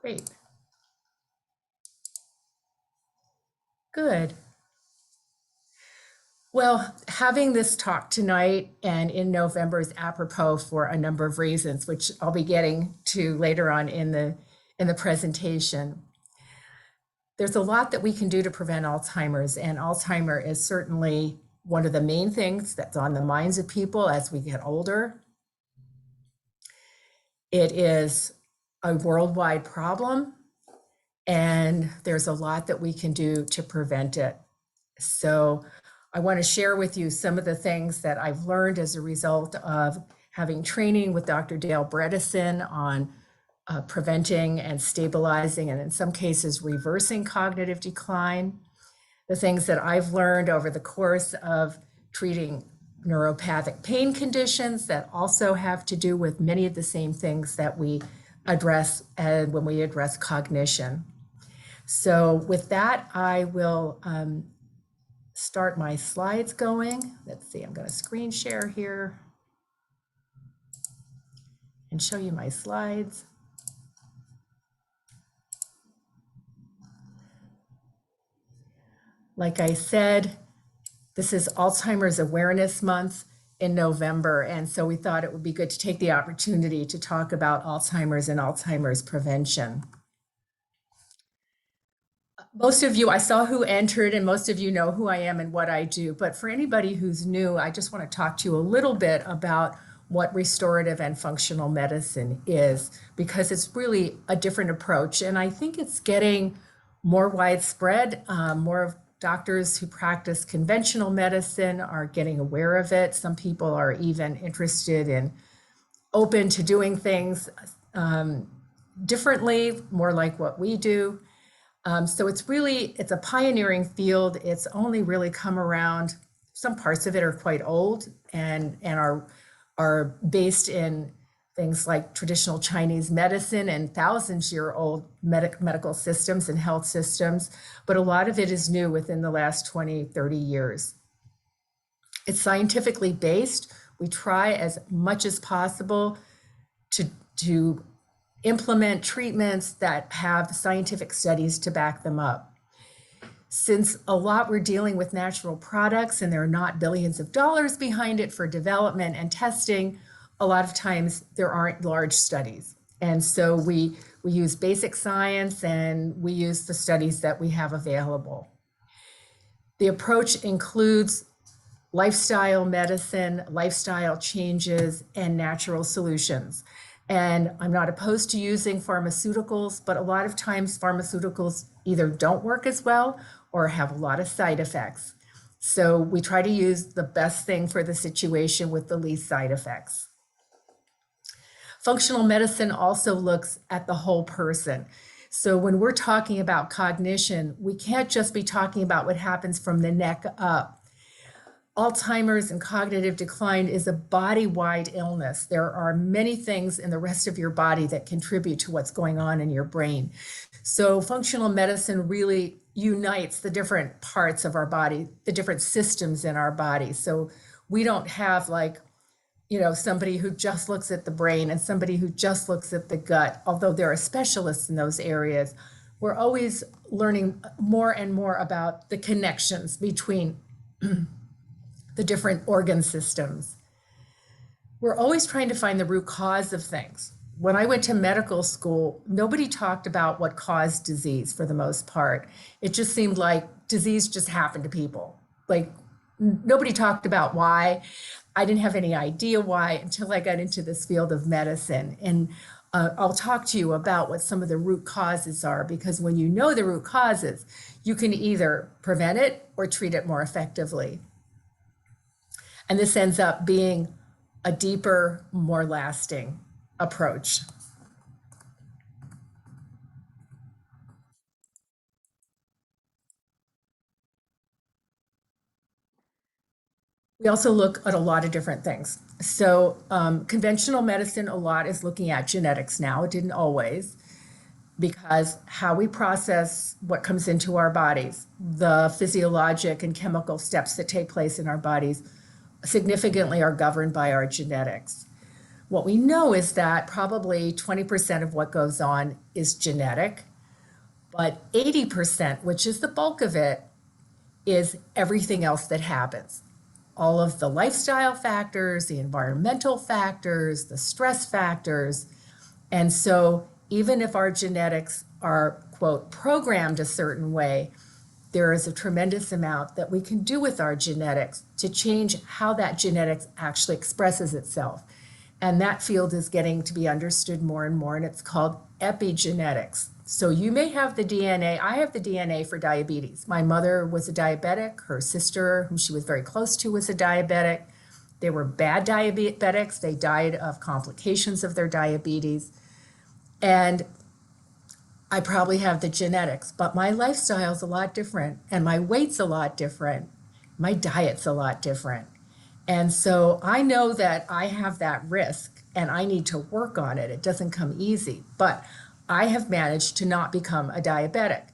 Great. Good. Well, having this talk tonight and in November is apropos for a number of reasons, which I'll be getting to later on in the presentation. There's a lot that we can do to prevent Alzheimer's, and Alzheimer is certainly one of the main things that's on the minds of people as we get older. It is a worldwide problem, and there's a lot that we can do to prevent it. So I want to share with you some of the things that I've learned as a result of having training with Dr. Dale Bredesen on preventing and stabilizing, and in some cases, reversing cognitive decline. The things that I've learned over the course of treating neuropathic pain conditions that also have to do with many of the same things that we address when we address cognition. So with that, I will start my slides going. Let's see, I'm going to screen share here and show you my slides. Like I said, this is Alzheimer's Awareness Month in November, and so we thought it would be good to take the opportunity to talk about Alzheimer's and Alzheimer's prevention. Most of you, I saw who entered, and most of you know who I am and what I do, but for anybody who's new, I just want to talk to you a little bit about what restorative and functional medicine is, because it's really a different approach, and I think it's getting more widespread. More doctors who practice conventional medicine are getting aware of it. Some people are even interested in open to doing things differently, more like what we do. So it's a pioneering field. It's only really come around. Some parts of it are quite old and are based in things like traditional Chinese medicine and thousands-year-old medical systems and health systems, but a lot of it is new within the last 20, 30 years. It's scientifically based. We try as much as possible to implement treatments that have scientific studies to back them up. Since a lot we're dealing with natural products and there are not billions of dollars behind it for development and testing, a lot of times there aren't large studies. And so we use basic science and we use the studies that we have available. The approach includes lifestyle medicine, lifestyle changes, and natural solutions. And I'm not opposed to using pharmaceuticals, but a lot of times pharmaceuticals either don't work as well or have a lot of side effects. So we try to use the best thing for the situation with the least side effects. Functional medicine also looks at the whole person. So when we're talking about cognition, we can't just be talking about what happens from the neck up. Alzheimer's and cognitive decline is a body-wide illness. There are many things in the rest of your body that contribute to what's going on in your brain. So functional medicine really unites the different parts of our body, the different systems in our body. So we don't have somebody who just looks at the brain and somebody who just looks at the gut, although there are specialists in those areas. We're always learning more and more about the connections between the different organ systems. We're always trying to find the root cause of things. When I went to medical school, nobody talked about what caused disease for the most part. It just seemed like disease just happened to people. Like nobody talked about why. I didn't have any idea why until I got into this field of medicine. And I'll talk to you about what some of the root causes are, because when you know the root causes, you can either prevent it or treat it more effectively. And this ends up being a deeper, more lasting approach. We also look at a lot of different things. So conventional medicine, a lot is looking at genetics now. It didn't always, because how we process what comes into our bodies, the physiologic and chemical steps that take place in our bodies significantly are governed by our genetics. What we know is that probably 20% of what goes on is genetic, but 80%, which is the bulk of it, is everything else that happens. All of the lifestyle factors, the environmental factors, the stress factors. And so even if our genetics are, quote, programmed a certain way, there is a tremendous amount that we can do with our genetics to change how that genetics actually expresses itself. And that field is getting to be understood more and more, and it's called epigenetics. So you may have the DNA. I have the DNA for diabetes. My mother was a diabetic. Her sister, whom she was very close to, was a diabetic. They were bad diabetics. They died of complications of their diabetes. And I probably have the genetics, but my lifestyle's a lot different, and my weight's a lot different. My diet's a lot different. And so I know that I have that risk and I need to work on it. It doesn't come easy, but I have managed to not become a diabetic,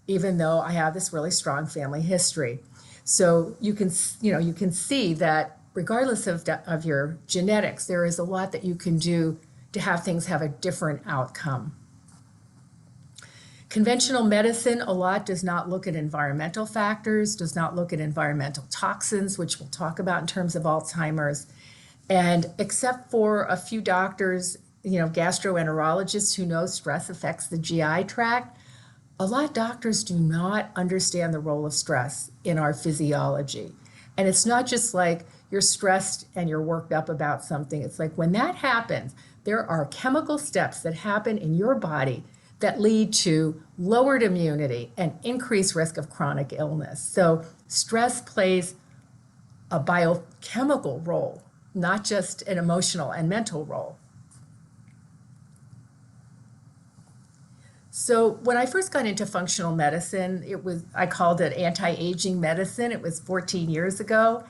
even though I have this really strong family history. So you can see that regardless of your genetics, there is a lot that you can do to have things have a different outcome. Conventional medicine a lot does not look at environmental factors, does not look at environmental toxins, which we'll talk about in terms of Alzheimer's. And except for a few doctors, gastroenterologists who know stress affects the GI tract, a lot of doctors do not understand the role of stress in our physiology. And it's not just like you're stressed and you're worked up about something. It's like when that happens, there are chemical steps that happen in your body that lead to lowered immunity and increased risk of chronic illness. So stress plays a biochemical role, not just an emotional and mental role. So when I first got into functional medicine, I called it anti-aging medicine. It was 14 years ago.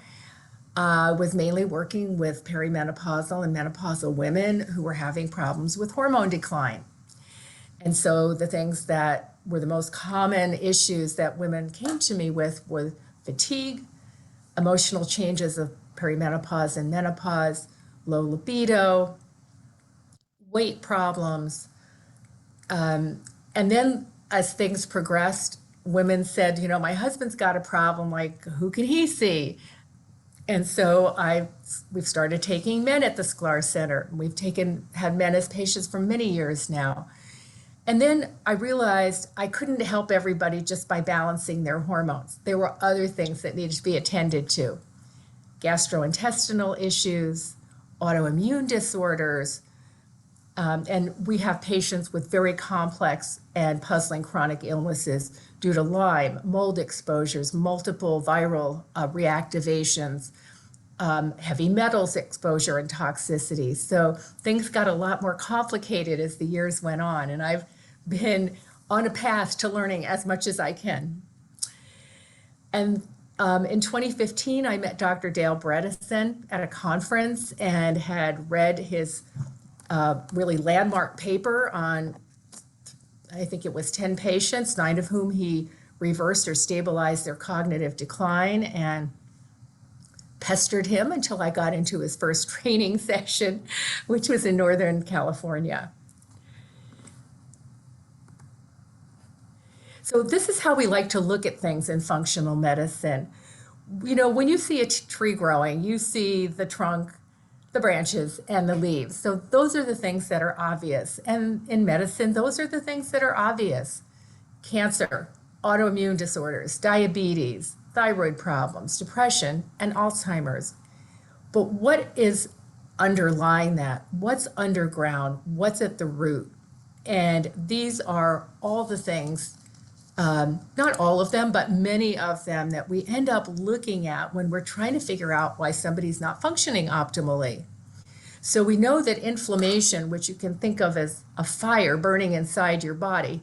I was mainly working with perimenopausal and menopausal women who were having problems with hormone decline. And so the things that were the most common issues that women came to me with were fatigue, emotional changes of perimenopause and menopause, low libido, weight problems. And then as things progressed, women said, my husband's got a problem, like who can he see? And so we've started taking men at the Sklar Center. We've had men as patients for many years now. And then I realized I couldn't help everybody just by balancing their hormones. There were other things that needed to be attended to. Gastrointestinal issues, autoimmune disorders, and we have patients with very complex and puzzling chronic illnesses due to Lyme, mold exposures, multiple viral reactivations, heavy metals exposure and toxicity. So things got a lot more complicated as the years went on, and I've been on a path to learning as much as I can. And in 2015, I met Dr. Dale Bredesen at a conference and had read his really landmark paper on, I think it was 10 patients, 9 of whom he reversed or stabilized their cognitive decline, and pestered him until I got into his first training session, which was in Northern California. So this is how we like to look at things in functional medicine. When you see a tree growing, you see the trunk, the branches, and the leaves. So those are the things that are obvious. And in medicine, those are the things that are obvious. Cancer, autoimmune disorders, diabetes, thyroid problems, depression, and Alzheimer's. But what is underlying that? What's underground? What's at the root? And these are all the things, not all of them, but many of them that we end up looking at when we're trying to figure out why somebody's not functioning optimally. So we know that inflammation, which you can think of as a fire burning inside your body,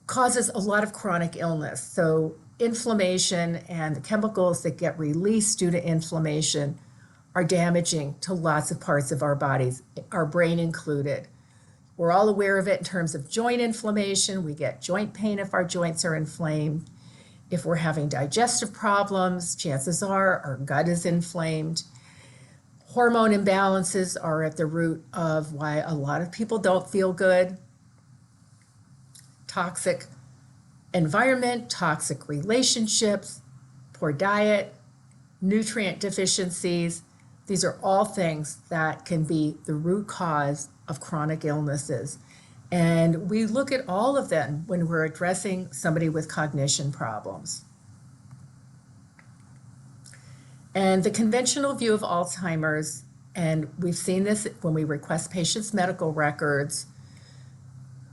causes a lot of chronic illness. So inflammation and the chemicals that get released due to inflammation are damaging to lots of parts of our bodies, our brain included. We're all aware of it in terms of joint inflammation. We get joint pain if our joints are inflamed. If we're having digestive problems, chances are our gut is inflamed. Hormone imbalances are at the root of why a lot of people don't feel good. Toxic environment, toxic relationships, poor diet, nutrient deficiencies. These are all things that can be the root cause of chronic illnesses. And we look at all of them when we're addressing somebody with cognition problems. And the conventional view of Alzheimer's, and we've seen this when we request patients' medical records.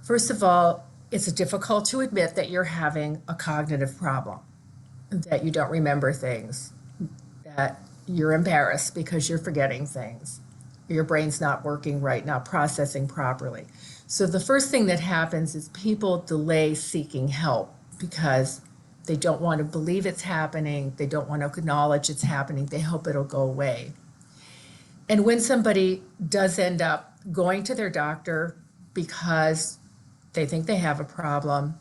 First of all, it's difficult to admit that you're having a cognitive problem, that you don't remember things, that you're embarrassed because you're forgetting things. Your brain's not working right, not processing properly. So the first thing that happens is people delay seeking help because they don't want to believe it's happening. They don't want to acknowledge it's happening. They hope it'll go away. And when somebody does end up going to their doctor because they think they have a problem,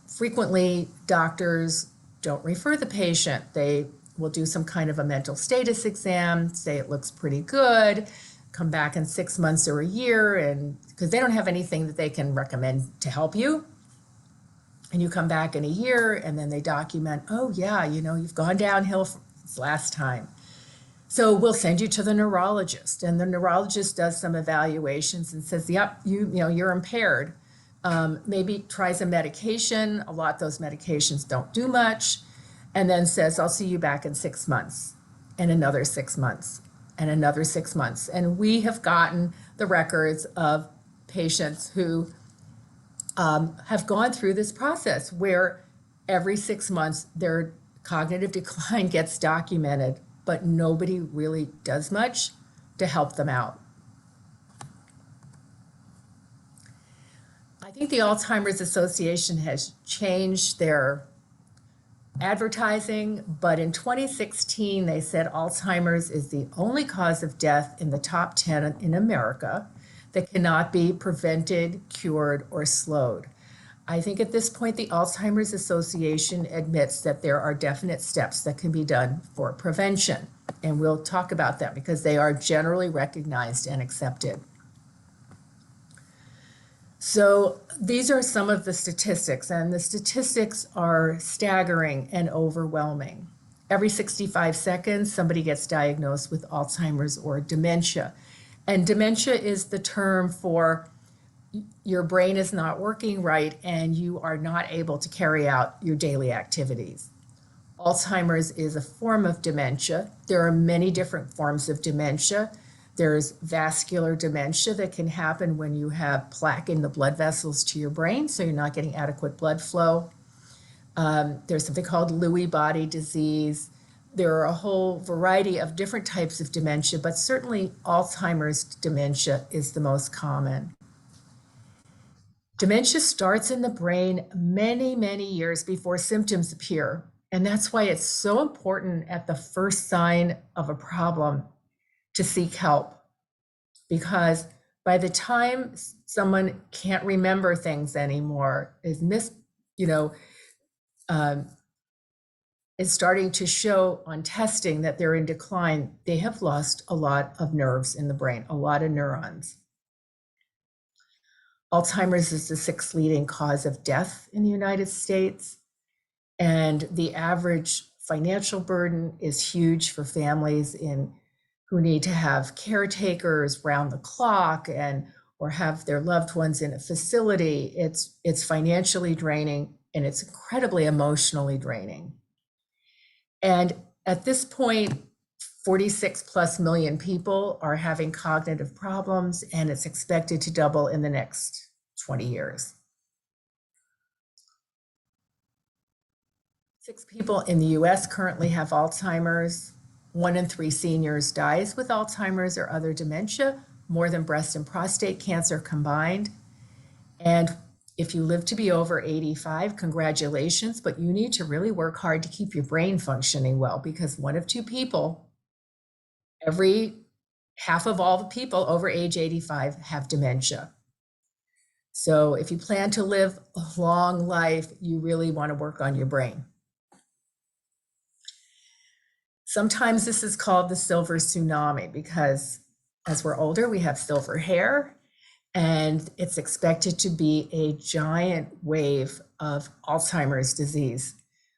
frequently doctors don't refer the patient. They will do some kind of a mental status exam, say it looks pretty good, come back in 6 months or a year, and because they don't have anything that they can recommend to help you. And you come back in a year and then they document, oh yeah, you've gone downhill since last time. So we'll send you to the neurologist, and the neurologist does some evaluations and says, yep, you're impaired. Maybe tries a medication. A lot of those medications don't do much. And then says, I'll see you back in 6 months, and another 6 months, and another 6 months. And we have gotten the records of patients who have gone through this process where every 6 months their cognitive decline gets documented, but nobody really does much to help them out. I think the Alzheimer's Association has changed their advertising, but in 2016 they said Alzheimer's is the only cause of death in the top 10 in America that cannot be prevented, cured, or slowed. I think at this point the Alzheimer's Association admits that there are definite steps that can be done for prevention, and we'll talk about that because they are generally recognized and accepted. So these are some of the statistics, and the statistics are staggering and overwhelming. Every 65 seconds, somebody gets diagnosed with Alzheimer's or dementia. And dementia is the term for your brain is not working right and you are not able to carry out your daily activities. Alzheimer's is a form of dementia. There are many different forms of dementia. There's vascular dementia that can happen when you have plaque in the blood vessels to your brain, so you're not getting adequate blood flow. There's something called Lewy body disease. There are a whole variety of different types of dementia, but certainly Alzheimer's dementia is the most common. Dementia starts in the brain many, many years before symptoms appear. And that's why it's so important at the first sign of a problem to seek help. Because by the time someone can't remember things anymore, is starting to show on testing that they're in decline, they have lost a lot of nerves in the brain, a lot of neurons. Alzheimer's is the 6th leading cause of death in the United States, and the average financial burden is huge for families who need to have caretakers round the clock or have their loved ones in a facility. It's financially draining, and it's incredibly emotionally draining. And at this point, 46 plus million people are having cognitive problems, and it's expected to double in the next 20 years. 6 people in the US currently have Alzheimer's. 1 in 3 seniors dies with Alzheimer's or other dementia, more than breast and prostate cancer combined. And if you live to be over 85, congratulations, but you need to really work hard to keep your brain functioning well, because 1 of 2 people, every half of all the people over age 85 have dementia. So if you plan to live a long life, you really want to work on your brain. Sometimes this is called the silver tsunami because as we're older, we have silver hair, and it's expected to be a giant wave of Alzheimer's disease.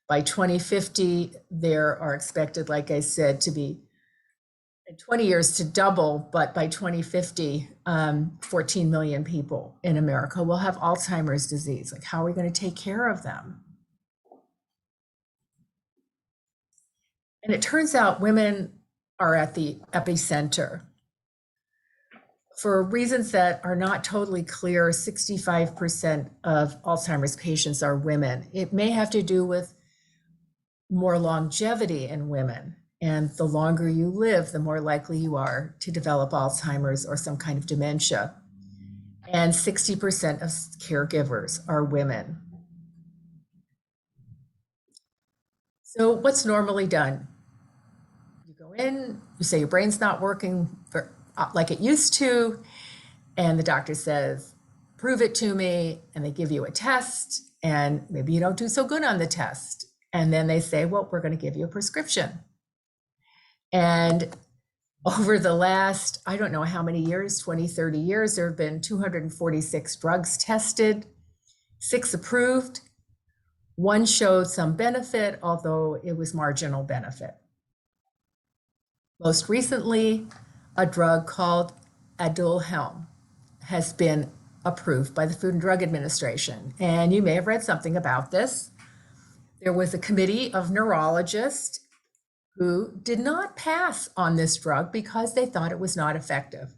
By 2050, there are expected, like I said, to be in 20 years to double, but by 2050, 14 million people in America will have Alzheimer's disease. Like, how are we going to take care of them? And it turns out women are at the epicenter. For reasons that are not totally clear, 65% of Alzheimer's patients are women. It may have to do with more longevity in women. And the longer you live, the more likely you are to develop Alzheimer's or some kind of dementia. And 60% of caregivers are women. So what's normally done? You go in, you say your brain's not working like it used to, and the doctor says, prove it to me, and they give you a test, and maybe you don't do so good on the test. And then they say, well, we're going to give you a prescription. And over the last, I don't know how many years, 20, 30 years, there have been 246 drugs tested, 6 approved. 1 showed some benefit, although it was marginal benefit. Most recently, a drug called Aduhelm has been approved by the Food and Drug Administration. And you may have read something about this. There was a committee of neurologists who did not pass on this drug because they thought it was not effective.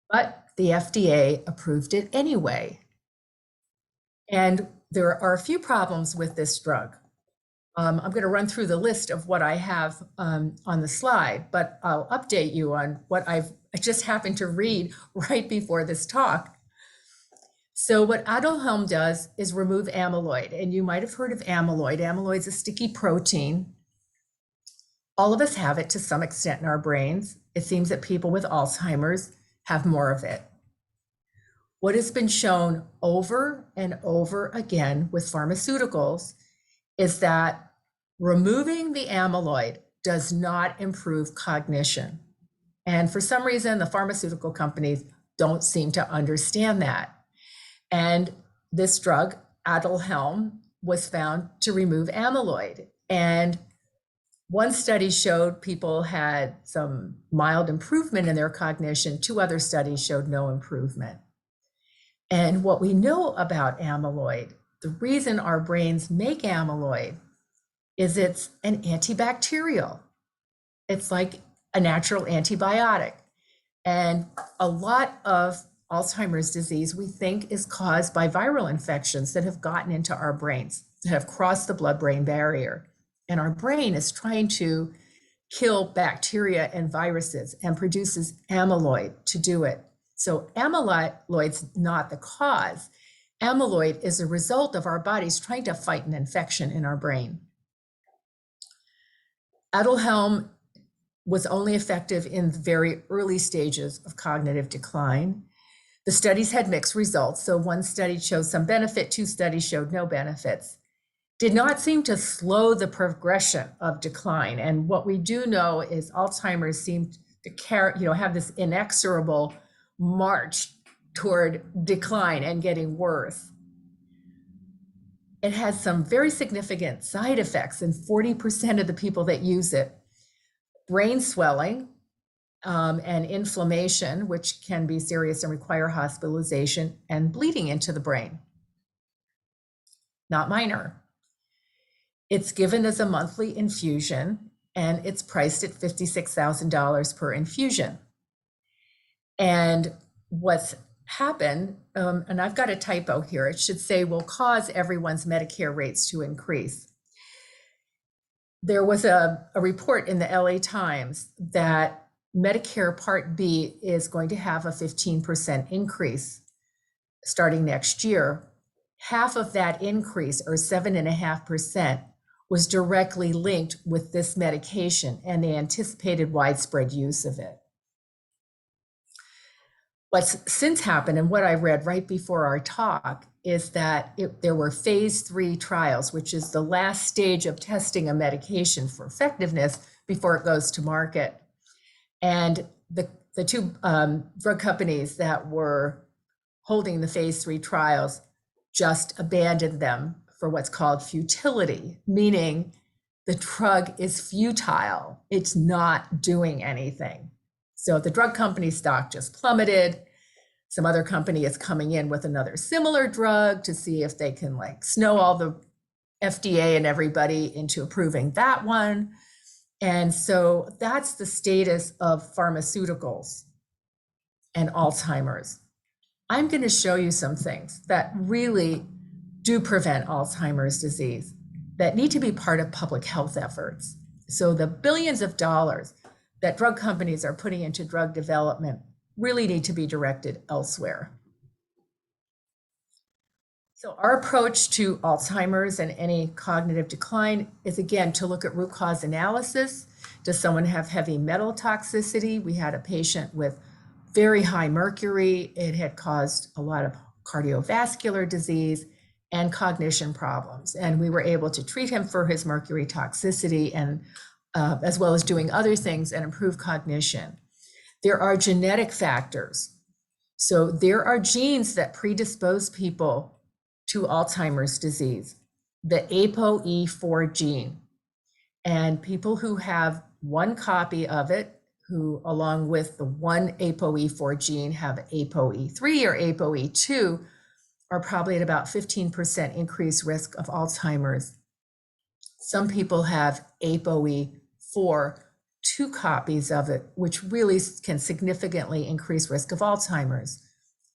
But the FDA approved it anyway. And there are a few problems with this drug. I'm going to run through the list of what I have on the slide, but I'll update you on what I just happened to read right before this talk. So what Aduhelm does is remove amyloid, and you might have heard of amyloid. Amyloid is a sticky protein. All of us have it to some extent in our brains. It seems that people with Alzheimer's have more of it. What has been shown over and over again with pharmaceuticals is that removing the amyloid does not improve cognition. And for some reason, the pharmaceutical companies don't seem to understand that. And this drug, Aduhelm, was found to remove amyloid. And one study showed people had some mild improvement in their cognition. 2 other studies showed no improvement. And what we know about amyloid, the reason our brains make amyloid is it's an antibacterial. It's like a natural antibiotic. And a lot of Alzheimer's disease we think is caused by viral infections that have gotten into our brains, that have crossed the blood-brain barrier. And our brain is trying to kill bacteria and viruses and produces amyloid to do it. So amyloid's not the cause. Amyloid is a result of our bodies trying to fight an infection in our brain. Aduhelm was only effective in the very early stages of cognitive decline. The studies had mixed results. So 1 study showed some benefit, 2 studies showed no benefits. Did not seem to slow the progression of decline. And what we do know is Alzheimer's seemed to have this inexorable march toward decline and getting worse. It has some very significant side effects in 40% of the people that use it. Brain swelling and inflammation, which can be serious and require hospitalization, and bleeding into the brain. Not minor. It's given as a monthly infusion, and it's priced at $56,000 per infusion. And what's happened, and I've got a typo here, it should say will cause everyone's Medicare rates to increase. There was a report in the LA Times that Medicare Part B is going to have a 15% increase starting next year. Half of that increase, or 7.5%, was directly linked with this medication and the anticipated widespread use of it. What's since happened, and what I read right before our talk, is that there were phase 3 trials, which is the last stage of testing a medication for effectiveness, before it goes to market. And the two drug companies that were holding the phase 3 trials just abandoned them for what's called futility, meaning the drug is futile. It's not doing anything. So the drug company stock just plummeted. Some other company is coming in with another similar drug to see if they can like snow all the FDA and everybody into approving that one. And so that's the status of pharmaceuticals and Alzheimer's. I'm going to show you some things that really do prevent Alzheimer's disease that need to be part of public health efforts. So the billions of dollars that drug companies are putting into drug development really need to be directed elsewhere. So our approach to Alzheimer's and any cognitive decline is, again, to look at root cause analysis. Does someone have heavy metal toxicity? We had a patient with very high mercury. It had caused a lot of cardiovascular disease and cognition problems. And we were able to treat him for his mercury toxicity and as well as doing other things and improve cognition. There are genetic factors. So there are genes that predispose people to Alzheimer's disease, the ApoE4 gene. And people who have one copy of it, who along with the one ApoE4 gene have ApoE3 or ApoE2, are probably at about 15% increased risk of Alzheimer's. Some people have ApoE4, 2 copies of it, which really can significantly increase risk of Alzheimer's.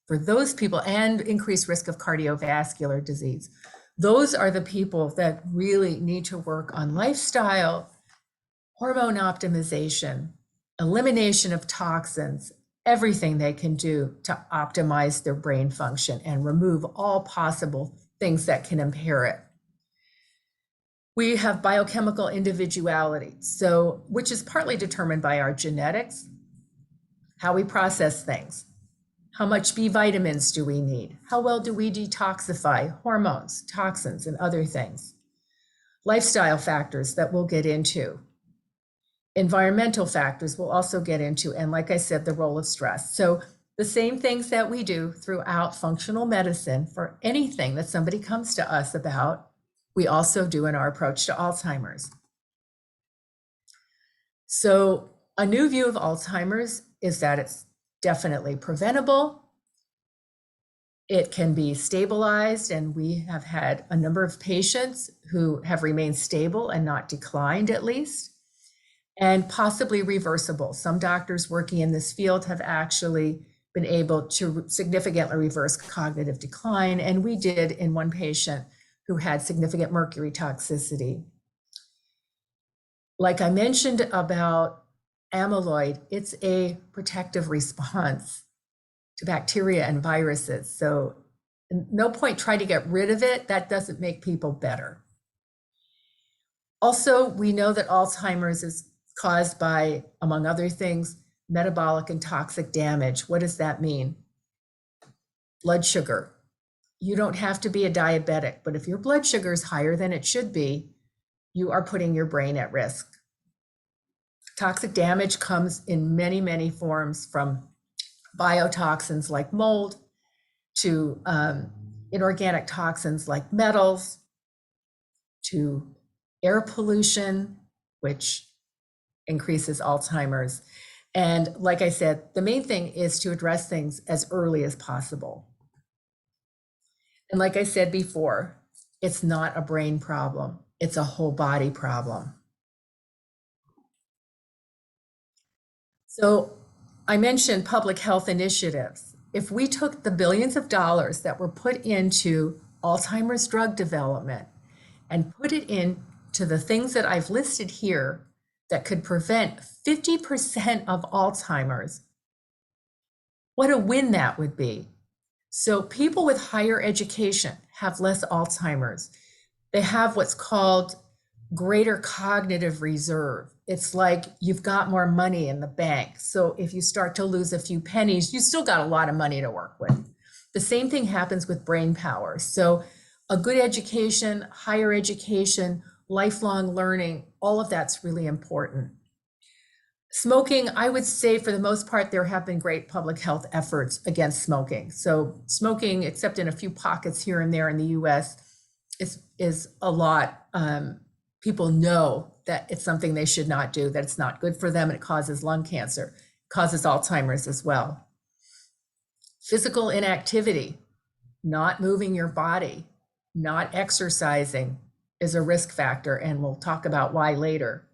For those people, and increased risk of cardiovascular disease. Those are the people that really need to work on lifestyle, hormone optimization, elimination of toxins, everything they can do to optimize their brain function and remove all possible things that can impair it. We have biochemical individuality, so which is partly determined by our genetics, how we process things. How much B vitamins do we need? How well do we detoxify hormones, toxins, and other things? Lifestyle factors that we'll get into. Environmental factors we'll also get into. And like I said, the role of stress. So the same things that we do throughout functional medicine for anything that somebody comes to us about, we also do in our approach to Alzheimer's. So a new view of Alzheimer's is that it's definitely preventable. It can be stabilized, and we have had a number of patients who have remained stable and not declined at least, and possibly reversible. Some doctors working in this field have actually been able to significantly reverse cognitive decline, and we did in one patient who had significant mercury toxicity. Like I mentioned about amyloid, it's a protective response to bacteria and viruses. So no point trying to get rid of it. That doesn't make people better. Also, we know that Alzheimer's is caused by, among other things, metabolic and toxic damage. What does that mean? Blood sugar. You don't have to be a diabetic, but if your blood sugar is higher than it should be, you are putting your brain at risk. Toxic damage comes in many, many forms, from biotoxins like mold to inorganic toxins like metals, to air pollution, which increases Alzheimer's. And like I said, the main thing is to address things as early as possible. And like I said before, it's not a brain problem, it's a whole body problem. So I mentioned public health initiatives. If we took the billions of dollars that were put into Alzheimer's drug development and put it into the things that I've listed here that could prevent 50% of Alzheimer's, what a win that would be. So people with higher education have less Alzheimer's. They have what's called greater cognitive reserve. It's like you've got more money in the bank. So if you start to lose a few pennies, you still got a lot of money to work with. The same thing happens with brain power. So a good education, higher education, lifelong learning, all of that's really important. Smoking, I would say for the most part, there have been great public health efforts against smoking. So smoking, except in a few pockets here and there in the US, is a lot. People know that it's something they should not do, that it's not good for them, and it causes lung cancer, causes Alzheimer's as well. Physical inactivity, not moving your body, not exercising is a risk factor, and we'll talk about why later.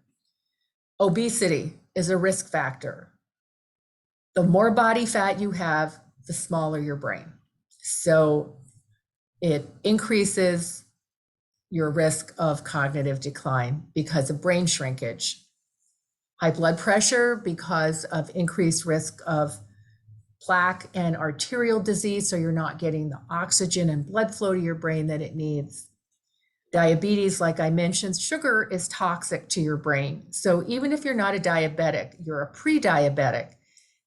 Obesity is a risk factor. The more body fat you have, the smaller your brain. So it increases your risk of cognitive decline because of brain shrinkage. High blood pressure because of increased risk of plaque and arterial disease, so you're not getting the oxygen and blood flow to your brain that it needs. Diabetes, like I mentioned, sugar is toxic to your brain. So even if you're not a diabetic, you're a pre-diabetic,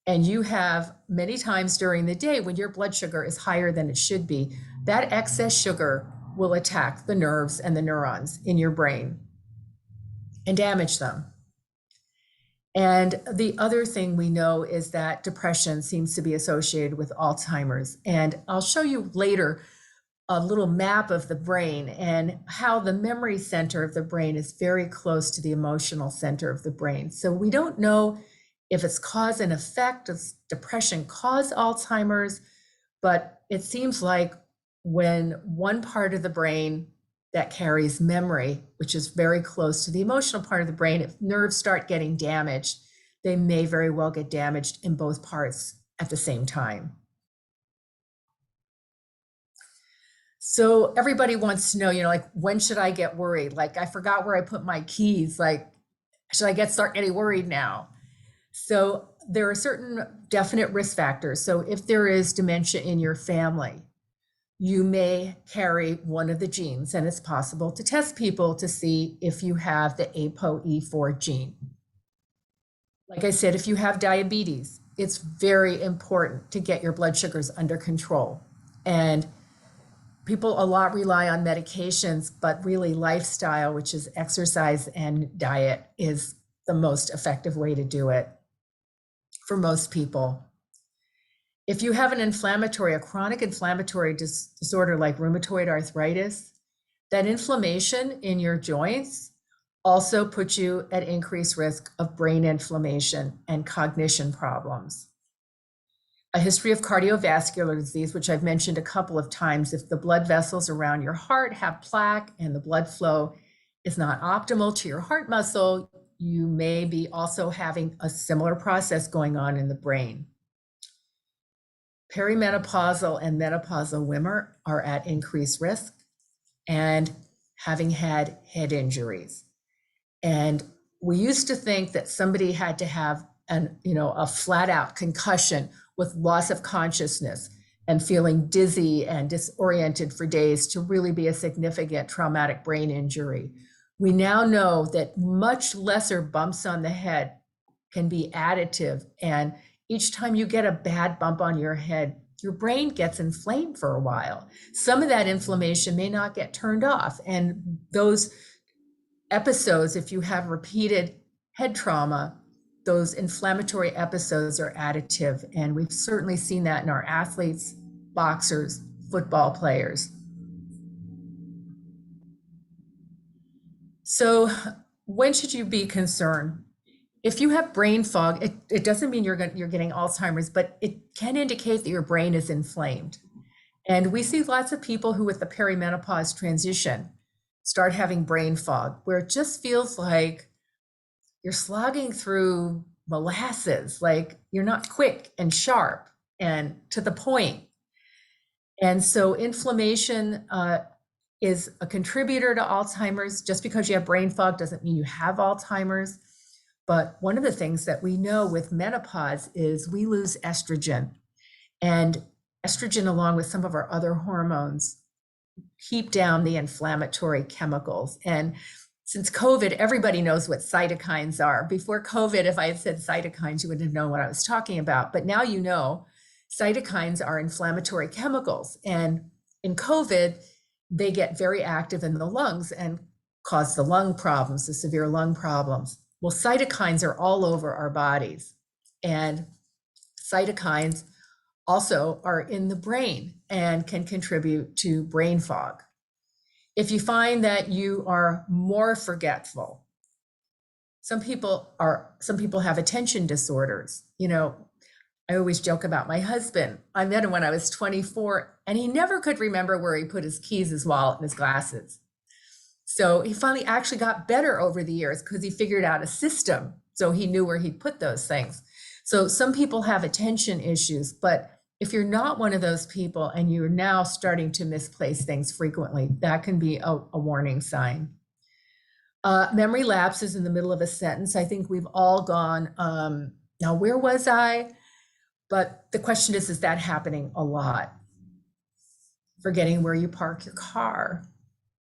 and you have many times during the day when your blood sugar is higher than it should be, that excess sugar will attack the nerves and the neurons in your brain and damage them. And the other thing we know is that depression seems to be associated with Alzheimer's. And I'll show you later a little map of the brain and how the memory center of the brain is very close to the emotional center of the brain. So we don't know if it's cause and effect, does depression cause Alzheimer's, but it seems like when one part of the brain that carries memory, which is very close to the emotional part of the brain, if nerves start getting damaged, they may very well get damaged in both parts at the same time. So everybody wants to know, like, when should I get worried? Like, I forgot where I put my keys. Like, should I start getting worried now? So there are certain definite risk factors. So if there is dementia in your family, you may carry one of the genes, and it's possible to test people to see if you have the ApoE4 gene. Like I said, if you have diabetes, it's very important to get your blood sugars under control. And people a lot rely on medications, but really lifestyle, which is exercise and diet, is the most effective way to do it for most people. If you have a chronic inflammatory disorder like rheumatoid arthritis, that inflammation in your joints also puts you at increased risk of brain inflammation and cognition problems. A history of cardiovascular disease, which I've mentioned a couple of times, if the blood vessels around your heart have plaque and the blood flow is not optimal to your heart muscle, you may be also having a similar process going on in the brain. Perimenopausal and menopausal women are at increased risk and having had head injuries. And we used to think that somebody had to have a flat out concussion with loss of consciousness and feeling dizzy and disoriented for days to really be a significant traumatic brain injury. We now know that much lesser bumps on the head can be additive. And each time you get a bad bump on your head, your brain gets inflamed for a while. Some of that inflammation may not get turned off. And those episodes, if you have repeated head trauma, those inflammatory episodes are additive. And we've certainly seen that in our athletes, boxers, football players. So when should you be concerned? If you have brain fog, it doesn't mean you're getting Alzheimer's, but it can indicate that your brain is inflamed. And we see lots of people who with the perimenopause transition start having brain fog, where it just feels like you're slogging through molasses, like you're not quick and sharp and to the point. And so inflammation is a contributor to Alzheimer's. Just because you have brain fog doesn't mean you have Alzheimer's. But one of the things that we know with menopause is we lose estrogen. And estrogen, along with some of our other hormones, keep down the inflammatory chemicals. And since COVID, everybody knows what cytokines are. Before COVID, if I had said cytokines, you wouldn't have known what I was talking about. But now you know cytokines are inflammatory chemicals. And in COVID, they get very active in the lungs and cause the lung problems, the severe lung problems. Well, cytokines are all over our bodies, and cytokines also are in the brain and can contribute to brain fog. If you find that you are more forgetful, some people have attention disorders. I always joke about my husband. I met him when I was 24, and he never could remember where he put his keys, his wallet, and his glasses. So he finally actually got better over the years because he figured out a system. So he knew where he'd put those things. So some people have attention issues, but if you're not one of those people and you're now starting to misplace things frequently, that can be a warning sign. Memory lapses in the middle of a sentence. I think we've all gone, now where was I? But the question is that happening a lot? Forgetting where you park your car.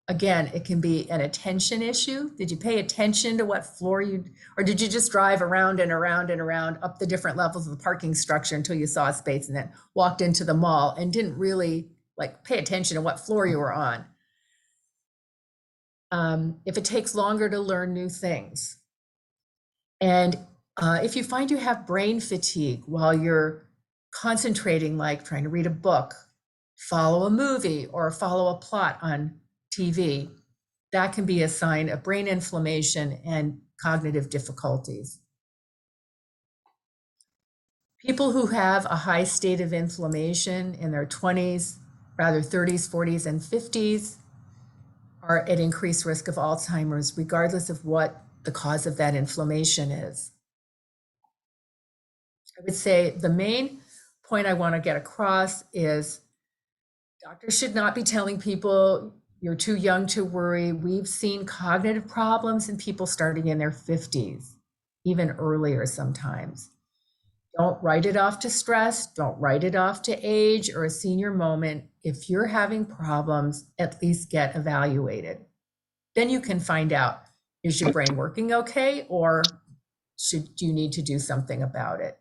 Again, it can be an attention issue. Did you pay attention to what floor or did you just drive around and around and around up the different levels of the parking structure until you saw a space and then walked into the mall and didn't really pay attention to what floor you were on? If it takes longer to learn new things. And if you find you have brain fatigue while you're concentrating, like trying to read a book, follow a movie, or follow a plot on TV, that can be a sign of brain inflammation and cognitive difficulties. People who have a high state of inflammation in their 20s, rather 30s, 40s, and 50s are at increased risk of Alzheimer's, regardless of what the cause of that inflammation is. I would say the main point I want to get across is doctors should not be telling people you're too young to worry. We've seen cognitive problems in people starting in their 50s, even earlier sometimes. Don't write it off to stress. Don't write it off to age or a senior moment. If you're having problems, at least get evaluated. Then you can find out, is your brain working okay, or do you need to do something about it?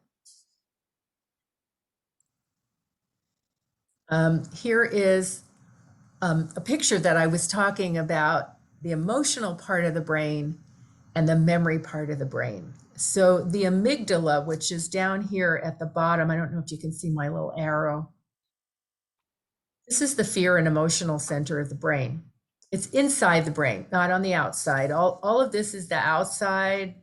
Here is a picture that I was talking about, the emotional part of the brain and the memory part of the brain. So the amygdala, which is down here at the bottom, I don't know if you can see my little arrow. This is the fear and emotional center of the brain. It's inside the brain, not on the outside. All of this is the outside,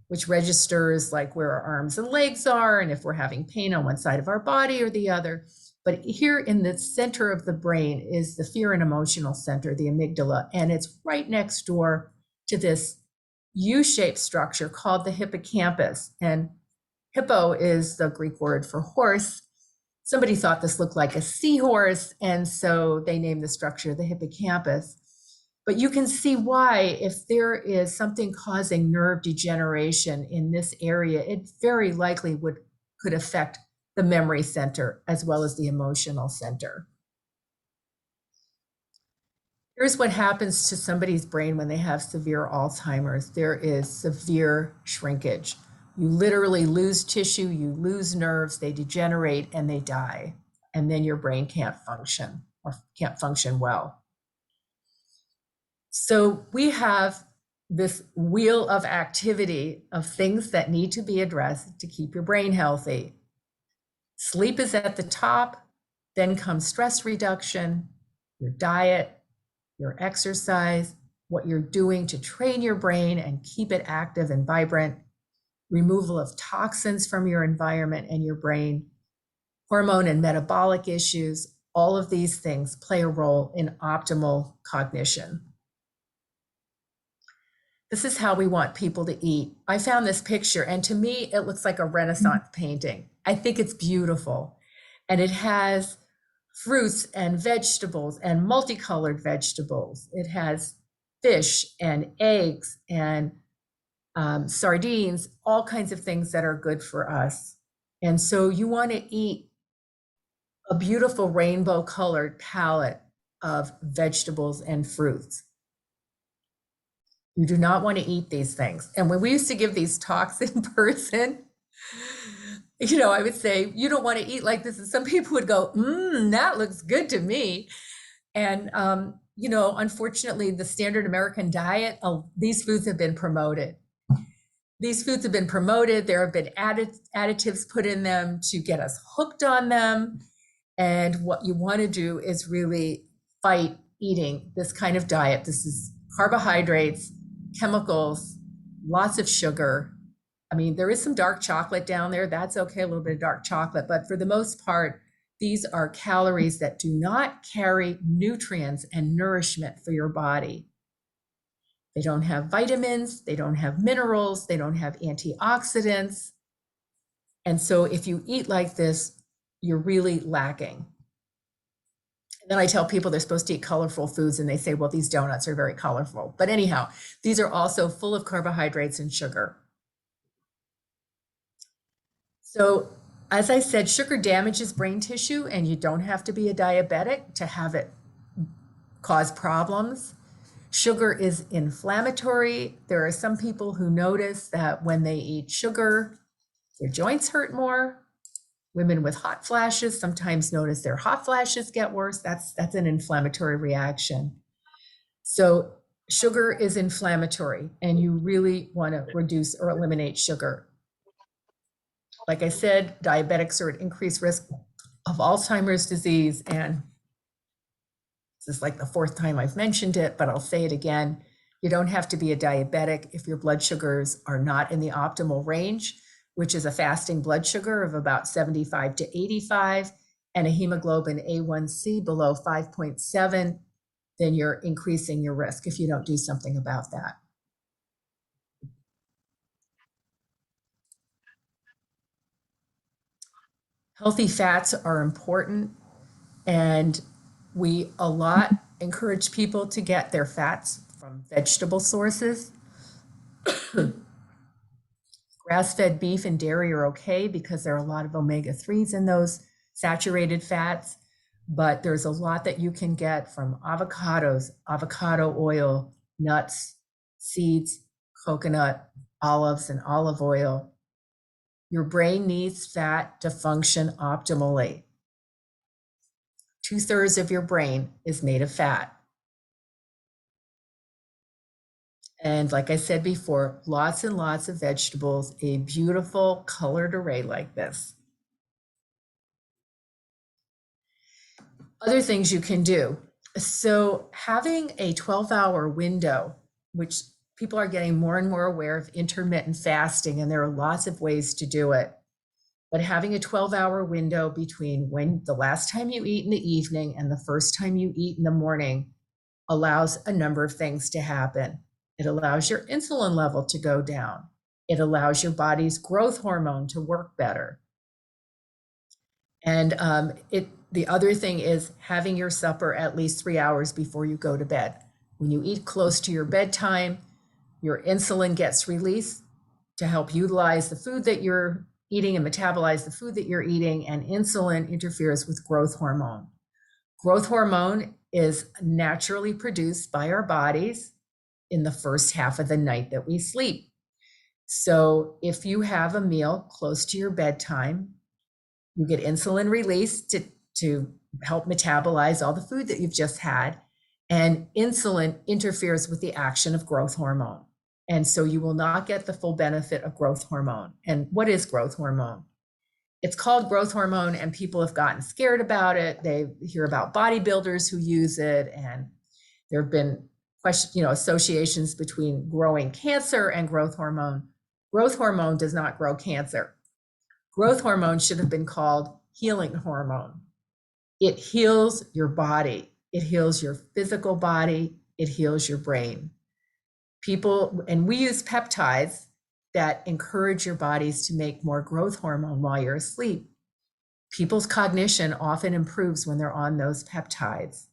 which registers like where our arms and legs are, and if we're having pain on one side of our body or the other. But here in the center of the brain is the fear and emotional center, the amygdala, and it's right next door to this U-shaped structure called the hippocampus. And hippo is the Greek word for horse. Somebody thought this looked like a seahorse, and so they named the structure the hippocampus. But you can see why, if there is something causing nerve degeneration in this area, it very likely could affect the memory center as well as the emotional center. Here's what happens to somebody's brain when they have severe Alzheimer's. There is severe shrinkage. You literally lose tissue, you lose nerves, they degenerate and they die. And then your brain can't function or can't function well. So we have this wheel of activity of things that need to be addressed to keep your brain healthy. Sleep is at the top, then comes stress reduction, your diet, your exercise, what you're doing to train your brain and keep it active and vibrant, removal of toxins from your environment and your brain, hormone and metabolic issues. All of these things play a role in optimal cognition. This is how we want people to eat. I found this picture, and to me, it looks like a Renaissance painting. I think it's beautiful. And it has fruits and vegetables and multicolored vegetables. It has fish and eggs and sardines, all kinds of things that are good for us. And so you want to eat a beautiful rainbow colored palette of vegetables and fruits. You do not want to eat these things. And when we used to give these talks in person, I would say, you don't want to eat like this. And some people would go, that looks good to me. And, unfortunately, the standard American diet, these foods have been promoted. These foods have been promoted. There have been additives put in them to get us hooked on them. And what you want to do is really fight eating this kind of diet. This is carbohydrates, chemicals, lots of sugar. I mean, there is some dark chocolate down there. That's okay, a little bit of dark chocolate. But for the most part, these are calories that do not carry nutrients and nourishment for your body. They don't have vitamins, they don't have minerals, they don't have antioxidants. And so if you eat like this, you're really lacking. And then I tell people they're supposed to eat colorful foods, and they say, well, these donuts are very colorful. But anyhow, these are also full of carbohydrates and sugar. So as I said, sugar damages brain tissue, and you don't have to be a diabetic to have it cause problems. Sugar is inflammatory. There are some people who notice that when they eat sugar, their joints hurt more. Women with hot flashes sometimes notice their hot flashes get worse. That's an inflammatory reaction. So sugar is inflammatory, and you really want to reduce or eliminate sugar. Like I said, diabetics are at increased risk of Alzheimer's disease, and this is like the fourth time I've mentioned it, but I'll say it again. You don't have to be a diabetic if your blood sugars are not in the optimal range, which is a fasting blood sugar of about 75 to 85 and a hemoglobin A1C below 5.7, then you're increasing your risk if you don't do something about that. Healthy fats are important, and we a lot encourage people to get their fats from vegetable sources. Grass-fed beef and dairy are okay because there are a lot of omega-3s in those saturated fats, but there's a lot that you can get from avocados, avocado oil, nuts, seeds, coconut, olives, and olive oil. Your brain needs fat to function optimally. 2/3 of your brain is made of fat. And like I said before, lots and lots of vegetables, a beautiful colored array like this. Other things you can do. So having a 12-hour window, which people are getting more and more aware of intermittent fasting, and there are lots of ways to do it. But having a 12-hour window between when the last time you eat in the evening and the first time you eat in the morning allows a number of things to happen. It allows your insulin level to go down. It allows your body's growth hormone to work better. And the other thing is having your supper at least 3 hours before you go to bed. When you eat close to your bedtime, your insulin gets released to help utilize the food that you're eating and metabolize the food that you're eating, and insulin interferes with growth hormone. Growth hormone is naturally produced by our bodies in the first half of the night that we sleep. So if you have a meal close to your bedtime, you get insulin released to help metabolize all the food that you've just had, and insulin interferes with the action of growth hormone. And so you will not get the full benefit of growth hormone. And what is growth hormone? It's called growth hormone, and people have gotten scared about it. They hear about bodybuilders who use it, and there have been associations between growing cancer and growth hormone. Growth hormone does not grow cancer. Growth hormone should have been called healing hormone. It heals your body. It heals your physical body. It heals your brain. And we use peptides that encourage your bodies to make more growth hormone while you're asleep. People's cognition often improves when they're on those peptides.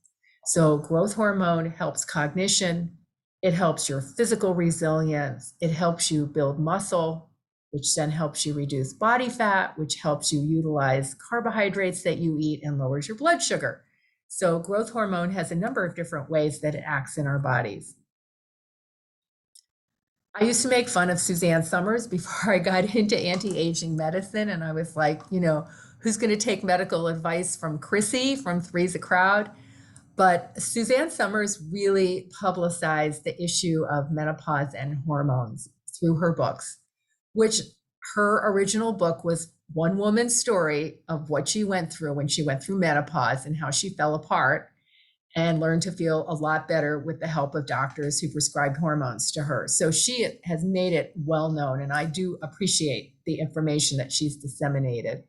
So growth hormone helps cognition. It helps your physical resilience. It helps you build muscle, which then helps you reduce body fat, which helps you utilize carbohydrates that you eat and lowers your blood sugar. So growth hormone has a number of different ways that it acts in our bodies. I used to make fun of Suzanne Summers before I got into anti-aging medicine. And I was like, who's going to take medical advice from Chrissy from Three's a Crowd? But Suzanne Summers really publicized the issue of menopause and hormones through her books. which her original book was one woman's story of what she went through when she went through menopause and how she fell apart and learned to feel a lot better with the help of doctors who prescribed hormones to her. So she has made it well known, and I do appreciate the information that she's disseminated.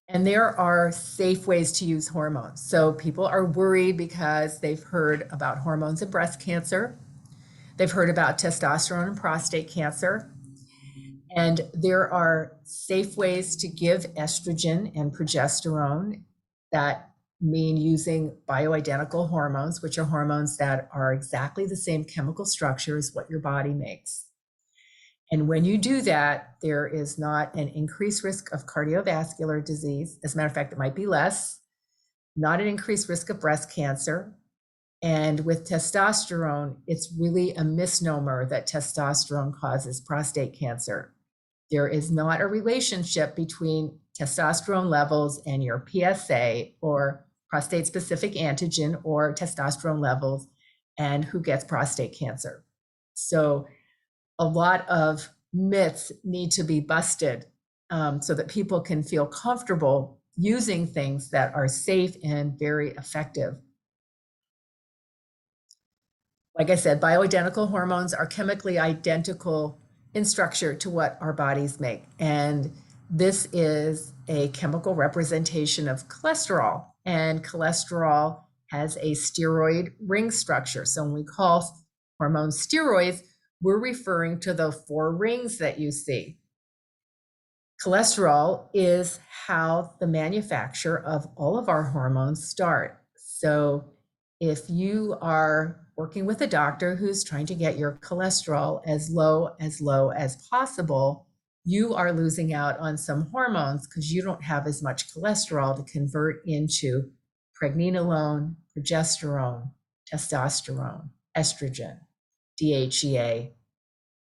And there are safe ways to use hormones. So people are worried because they've heard about hormones in breast cancer. They've heard about testosterone and prostate cancer. And there are safe ways to give estrogen and progesterone that mean using bioidentical hormones, which are hormones that are exactly the same chemical structure as what your body makes. And when you do that, there is not an increased risk of cardiovascular disease. As a matter of fact, it might be less, not an increased risk of breast cancer. And with testosterone, it's really a misnomer that testosterone causes prostate cancer. There is not a relationship between testosterone levels and your PSA or prostate-specific antigen or testosterone levels and who gets prostate cancer. So a lot of myths need to be busted so that people can feel comfortable using things that are safe and very effective. Like I said, bioidentical hormones are chemically identical in structure to what our bodies make. And this is a chemical representation of cholesterol. And cholesterol has a steroid ring structure. So when we call hormones steroids, we're referring to the 4 rings that you see. Cholesterol is how the manufacture of all of our hormones start. So if you are working with a doctor who's trying to get your cholesterol as low as possible, you are losing out on some hormones because you don't have as much cholesterol to convert into pregnenolone, progesterone, testosterone, estrogen, DHEA,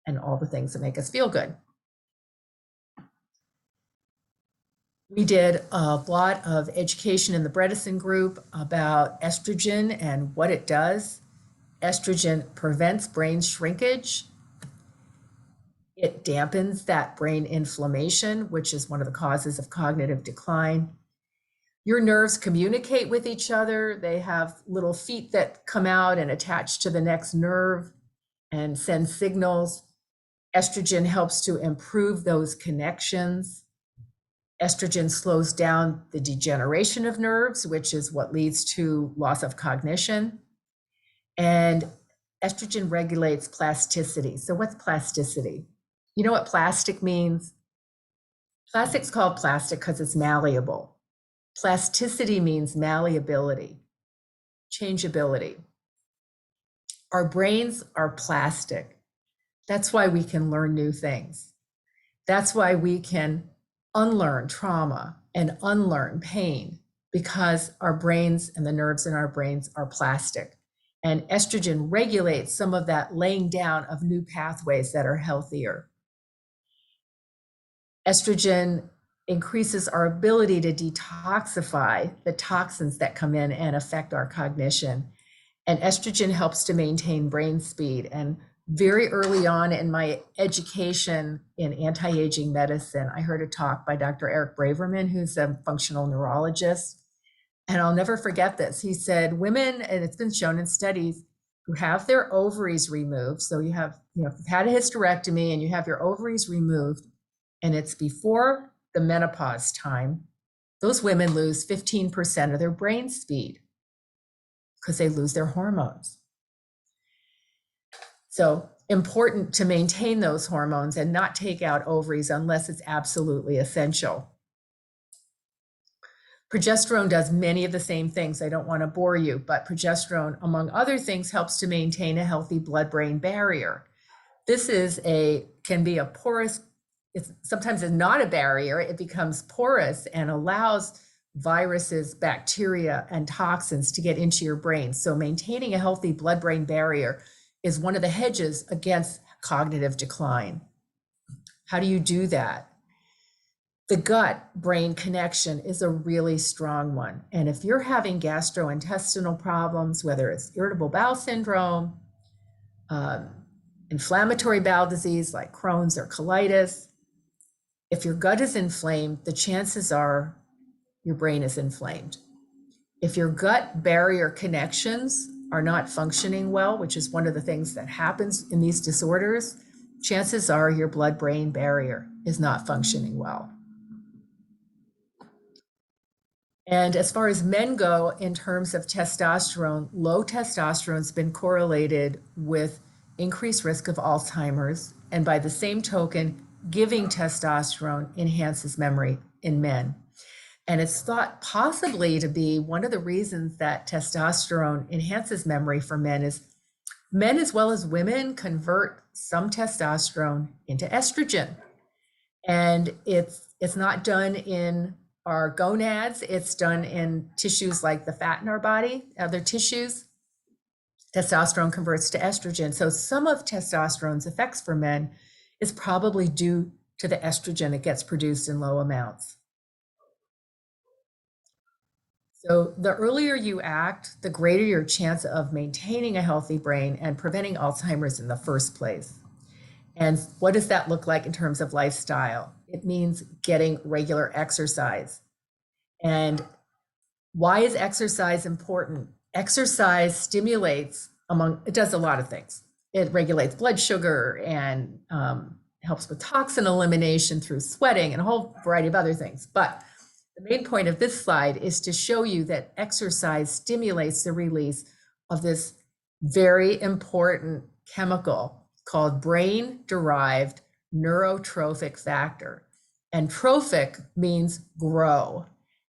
and all the things that make us feel good. We did a lot of education in the Bredesen group about estrogen and what it does. Estrogen prevents brain shrinkage. It dampens that brain inflammation, which is one of the causes of cognitive decline. Your nerves communicate with each other. They have little feet that come out and attach to the next nerve and send signals. Estrogen helps to improve those connections. Estrogen slows down the degeneration of nerves, which is what leads to loss of cognition. And estrogen regulates plasticity. So what's plasticity? You know what plastic means? Plastic's called plastic because it's malleable. Plasticity means malleability, changeability. Our brains are plastic. That's why we can learn new things. That's why we can unlearn trauma and unlearn pain, because our brains and the nerves in our brains are plastic. And estrogen regulates some of that laying down of new pathways that are healthier. Estrogen increases our ability to detoxify the toxins that come in and affect our cognition. And estrogen helps to maintain brain speed. And very early on in my education in anti-aging medicine, I heard a talk by Dr. Eric Braverman, who's a functional neurologist. And I'll never forget this. He said, women, and it's been shown in studies, who have their ovaries removed. So you have, if you've had a hysterectomy and you have your ovaries removed, and it's before the menopause time, those women lose 15% of their brain speed because they lose their hormones. So important to maintain those hormones and not take out ovaries unless it's absolutely essential. Progesterone does many of the same things. I don't want to bore you, but progesterone, among other things, helps to maintain a healthy blood-brain barrier. This can be a porous, sometimes it's not a barrier, it becomes porous and allows viruses, bacteria, and toxins to get into your brain. So maintaining a healthy blood-brain barrier is one of the hedges against cognitive decline. How do you do that? The gut-brain connection is a really strong one. And if you're having gastrointestinal problems, whether it's irritable bowel syndrome, inflammatory bowel disease like Crohn's or colitis. If your gut is inflamed, the chances are your brain is inflamed. If your gut barrier connections are not functioning well, which is one of the things that happens in these disorders, chances are your blood-brain barrier is not functioning well. And as far as men go, in terms of testosterone, low testosterone has been correlated with increased risk of Alzheimer's. And by the same token, giving testosterone enhances memory in men. And it's thought possibly to be one of the reasons that testosterone enhances memory for men is men as well as women convert some testosterone into estrogen. And it's not done in our gonads, it's done in tissues like the fat in our body, other tissues. Testosterone converts to estrogen. So some of testosterone's effects for men is probably due to the estrogen that gets produced in low amounts. So the earlier you act, the greater your chance of maintaining a healthy brain and preventing Alzheimer's in the first place. And what does that look like in terms of lifestyle? It means getting regular exercise. And why is exercise important? Exercise stimulates it does a lot of things. It regulates blood sugar and helps with toxin elimination through sweating and a whole variety of other things. But the main point of this slide is to show you that exercise stimulates the release of this very important chemical called brain-derived neurotrophic factor. And trophic means grow.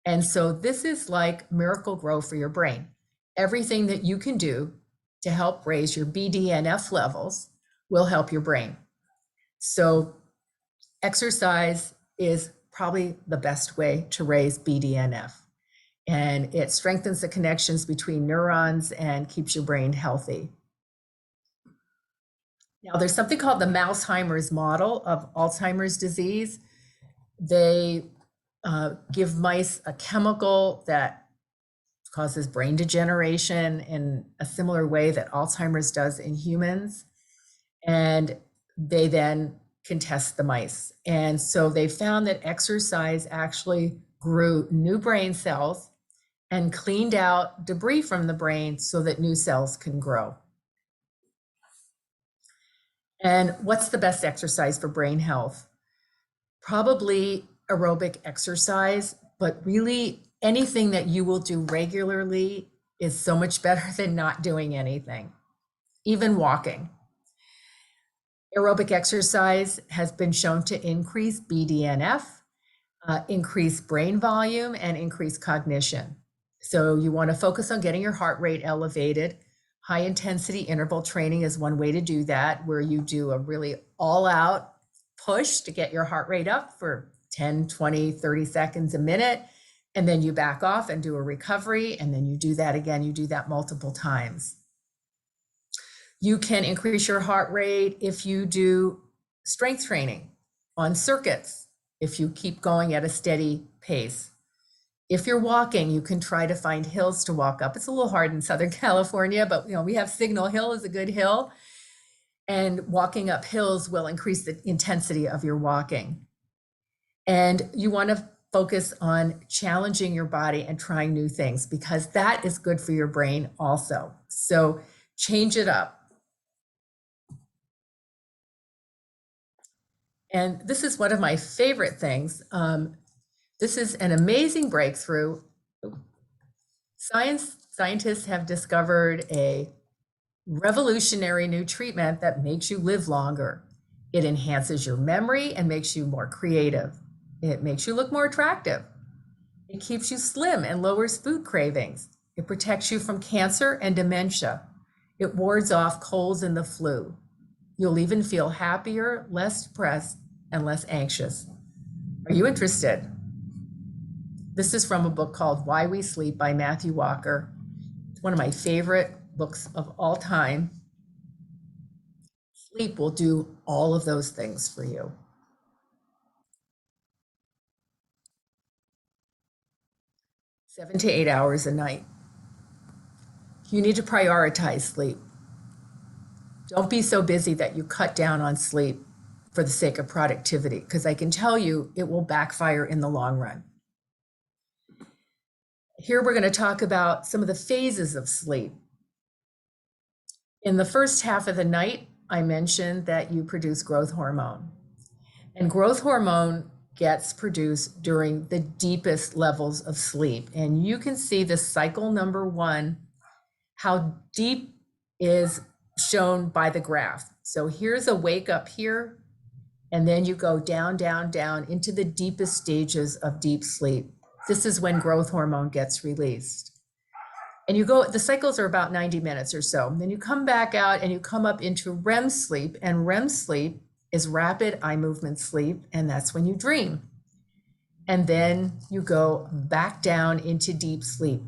And so this is like miracle grow for your brain. Everything that you can do to help raise your BDNF levels will help your brain. So exercise is probably the best way to raise BDNF. And it strengthens the connections between neurons and keeps your brain healthy. Now, there's something called the Alzheimer's model of Alzheimer's disease. They give mice a chemical that causes brain degeneration in a similar way that Alzheimer's does in humans. And they then can test the mice. And so they found that exercise actually grew new brain cells and cleaned out debris from the brain so that new cells can grow. And what's the best exercise for brain health? Probably aerobic exercise, but really anything that you will do regularly is so much better than not doing anything, even walking. Aerobic exercise has been shown to increase BDNF, increase brain volume, and increase cognition. So you want to focus on getting your heart rate elevated. High intensity interval training is one way to do that, where you do a really all out push to get your heart rate up for 10, 20, 30 seconds a minute. And then you back off and do a recovery. And then you do that again. You do that multiple times. You can increase your heart rate if you do strength training on circuits, if you keep going at a steady pace. If you're walking, you can try to find hills to walk up. It's a little hard in Southern California, but we have Signal Hill is a good hill. And walking up hills will increase the intensity of your walking. And you want to focus on challenging your body and trying new things because that is good for your brain also. So change it up. And this is one of my favorite things. This is an amazing breakthrough. Scientists have discovered a revolutionary new treatment that makes you live longer. It enhances your memory and makes you more creative. It makes you look more attractive. It keeps you slim and lowers food cravings. It protects you from cancer and dementia. It wards off colds and the flu. You'll even feel happier, less depressed, and less anxious. Are you interested? This is from a book called Why We Sleep by Matthew Walker. It's one of my favorite books of all time. Sleep will do all of those things for you. 7 to 8 hours a night. You need to prioritize sleep. Don't be so busy that you cut down on sleep for the sake of productivity, because I can tell you it will backfire in the long run. Here we're going to talk about some of the phases of sleep. In the first half of the night, I mentioned that you produce growth hormone. And growth hormone gets produced during the deepest levels of sleep. And you can see the cycle number 1, how deep is shown by the graph. So here's a wake up here, and then you go down, down, down into the deepest stages of deep sleep. This is when growth hormone gets released. And you go, the cycles are about 90 minutes or so. Then you come back out and you come up into REM sleep, and REM sleep is rapid eye movement sleep, and that's when you dream. And then you go back down into deep sleep.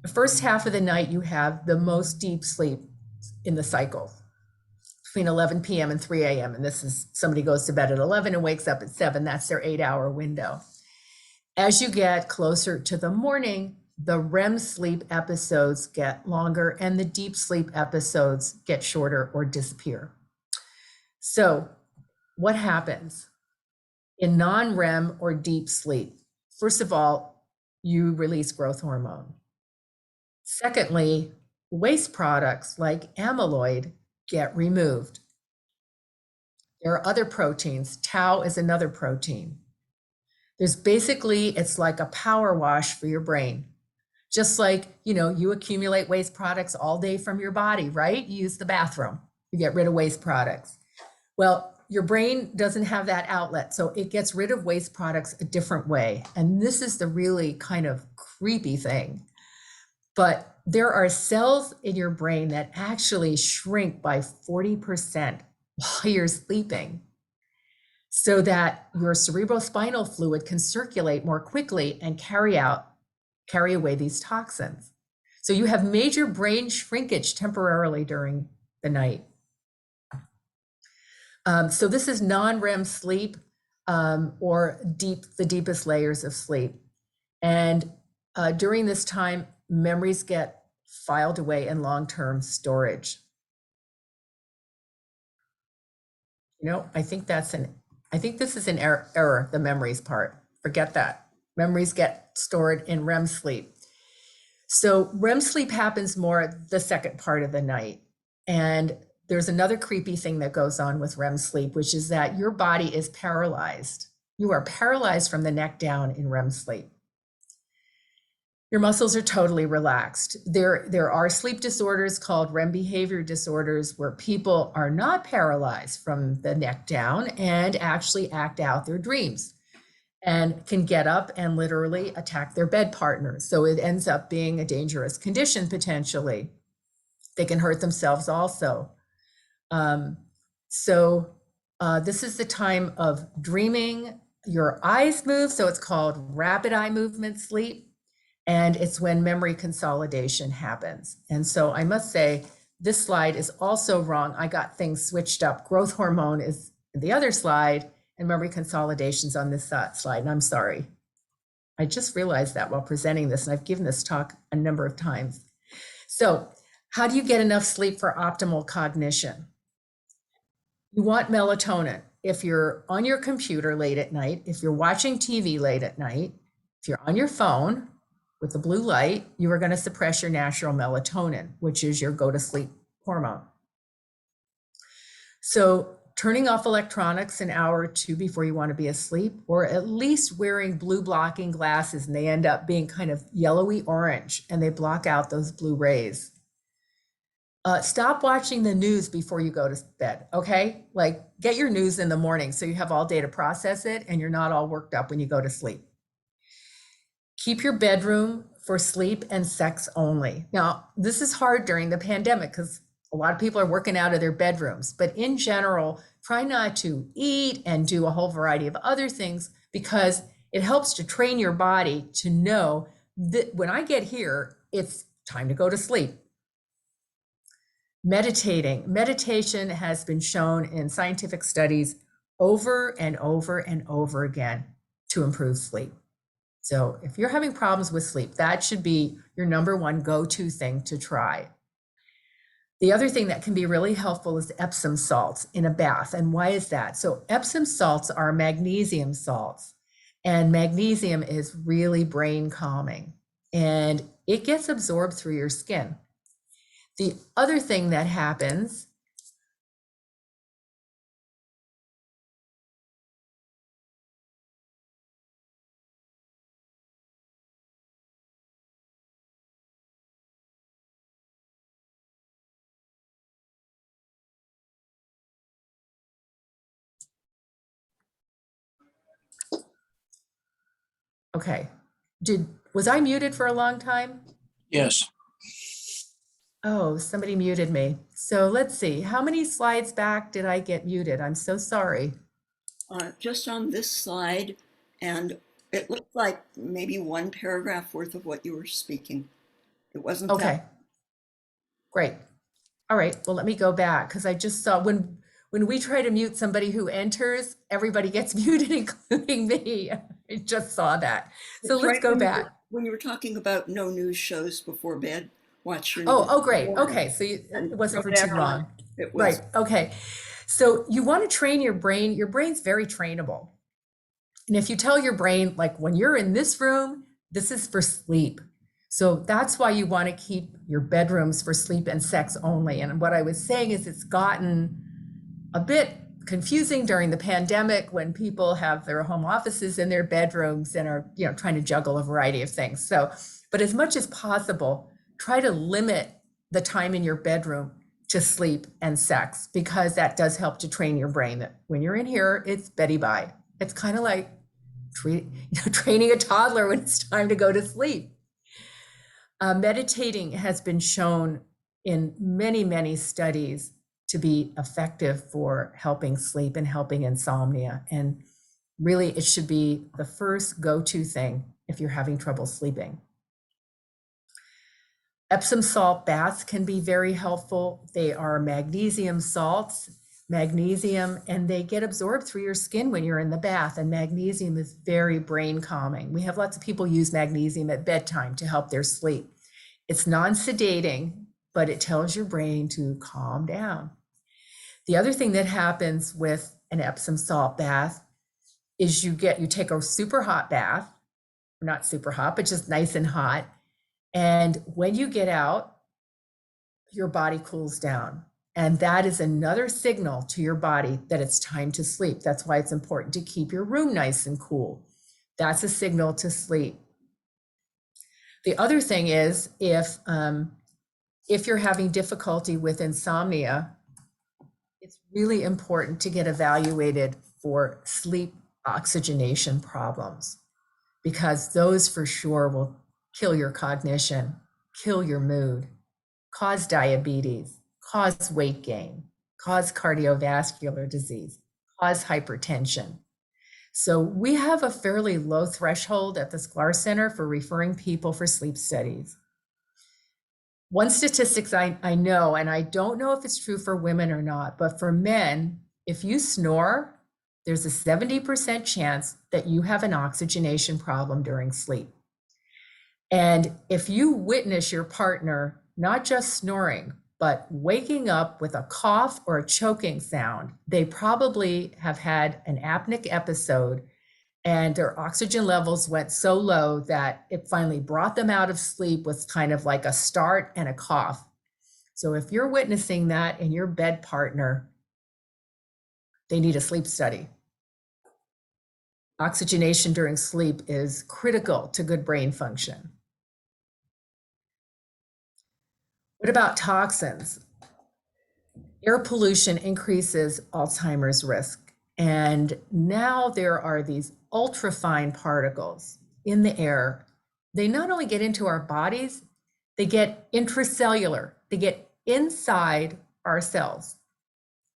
The first half of the night, you have the most deep sleep in the cycle between 11 p.m. and 3 a.m. And this is somebody goes to bed at 11 and wakes up at 7. That's their 8-hour window. As you get closer to the morning, the REM sleep episodes get longer and the deep sleep episodes get shorter or disappear. So what happens in non-REM or deep sleep? First of all, you release growth hormone. Secondly, waste products like amyloid get removed. There are other proteins. Tau is another protein. There's basically, it's like a power wash for your brain. Just like, you accumulate waste products all day from your body, right? You use the bathroom, you get rid of waste products. Well, your brain doesn't have that outlet, so it gets rid of waste products a different way. And this is the really kind of creepy thing. But there are cells in your brain that actually shrink by 40% while you're sleeping, so that your cerebrospinal fluid can circulate more quickly and carry away these toxins. So you have major brain shrinkage temporarily during the night. So this is non-REM sleep, or the deepest layers of sleep. And during this time, memories get filed away in long-term storage. I think this is an error, the memories part. Forget that. Memories get stored in REM sleep. So REM sleep happens more the second part of the night. And there's another creepy thing that goes on with REM sleep, which is that your body is paralyzed. You are paralyzed from the neck down in REM sleep. Your muscles are totally relaxed. There are sleep disorders called REM behavior disorders where people are not paralyzed from the neck down and actually act out their dreams and can get up and literally attack their bed partners. So it ends up being a dangerous condition potentially. They can hurt themselves also. This is the time of dreaming. Your eyes move, so it's called rapid eye movement sleep. And it's when memory consolidation happens. And so I must say, this slide is also wrong. I got things switched up. Growth hormone is the other slide, and memory consolidation's on this slide, and I'm sorry. I just realized that while presenting this, and I've given this talk a number of times. So how do you get enough sleep for optimal cognition? You want melatonin. If you're on your computer late at night, if you're watching TV late at night, if you're on your phone with the blue light, you are going to suppress your natural melatonin, which is your go to sleep hormone. So turning off electronics an hour or two before you want to be asleep, or at least wearing blue blocking glasses, and they end up being kind of yellowy orange and they block out those blue rays. Stop watching the news before you go to bed, okay? Like, get your news in the morning so you have all day to process it and you're not all worked up when you go to sleep. Keep your bedroom for sleep and sex only. Now, this is hard during the pandemic because a lot of people are working out of their bedrooms, but in general, try not to eat and do a whole variety of other things, because it helps to train your body to know that when I get here, it's time to go to sleep. Meditation has been shown in scientific studies over and over and over again to improve sleep. So if you're having problems with sleep, that should be your number one go-to thing to try. The other thing that can be really helpful is Epsom salts in a bath. And why is that? So Epsom salts are magnesium salts, and magnesium is really brain calming, and it gets absorbed through your skin. The other thing that happens, okay, was I muted for a long time? Yes. Oh, somebody muted me. So let's see, how many slides back did I get muted? I'm so sorry. Just on this slide, and it looked like maybe one paragraph worth of what you were speaking. It wasn't that. Okay, great. All right, well, let me go back because I just saw when we try to mute somebody who enters, everybody gets muted, including me. I just saw that. So It's let's right go back. when you were talking about no news shows before bed. Watch your Oh, news oh, in the great. morning, Okay, so it and wasn't for too whatever long. it was. Right, okay. So you want to train your brain. Your brain's very trainable. And if you tell your brain, like when you're in this room, this is for sleep. So that's why you want to keep your bedrooms for sleep and sex only. And what I was saying is it's gotten a bit confusing during the pandemic when people have their home offices in their bedrooms and are, trying to juggle a variety of things. So, but as much as possible, try to limit the time in your bedroom to sleep and sex, because that does help to train your brain that when you're in here, it's Betty bye. It's kind of like training a toddler when it's time to go to sleep. Meditating has been shown in many, many studies to be effective for helping sleep and helping insomnia. And really, it should be the first go-to thing if you're having trouble sleeping. Epsom salt baths can be very helpful. They are magnesium salts, and they get absorbed through your skin when you're in the bath. And magnesium is very brain calming. We have lots of people use magnesium at bedtime to help their sleep. It's non-sedating, but it tells your brain to calm down. The other thing that happens with an Epsom salt bath is you take a super hot bath, not super hot, but just nice and hot. And when you get out, your body cools down. And that is another signal to your body that it's time to sleep. That's why it's important to keep your room nice and cool. That's a signal to sleep. The other thing is if you're having difficulty with insomnia, it's really important to get evaluated for sleep oxygenation problems, because those for sure will kill your cognition, kill your mood, cause diabetes, cause weight gain, cause cardiovascular disease, cause hypertension. So we have a fairly low threshold at the Sklar Center for referring people for sleep studies. One statistics I know, and I don't know if it's true for women or not, but for men, if you snore, there's a 70% chance that you have an oxygenation problem during sleep. And if you witness your partner not just snoring, but waking up with a cough or a choking sound, they probably have had an apneic episode and their oxygen levels went so low that it finally brought them out of sleep with kind of like a start and a cough. So if you're witnessing that in your bed partner, they need a sleep study. Oxygenation during sleep is critical to good brain function. What about toxins? Air pollution increases Alzheimer's risk. And now there are these ultrafine particles in the air. They not only get into our bodies, they get intracellular, they get inside our cells,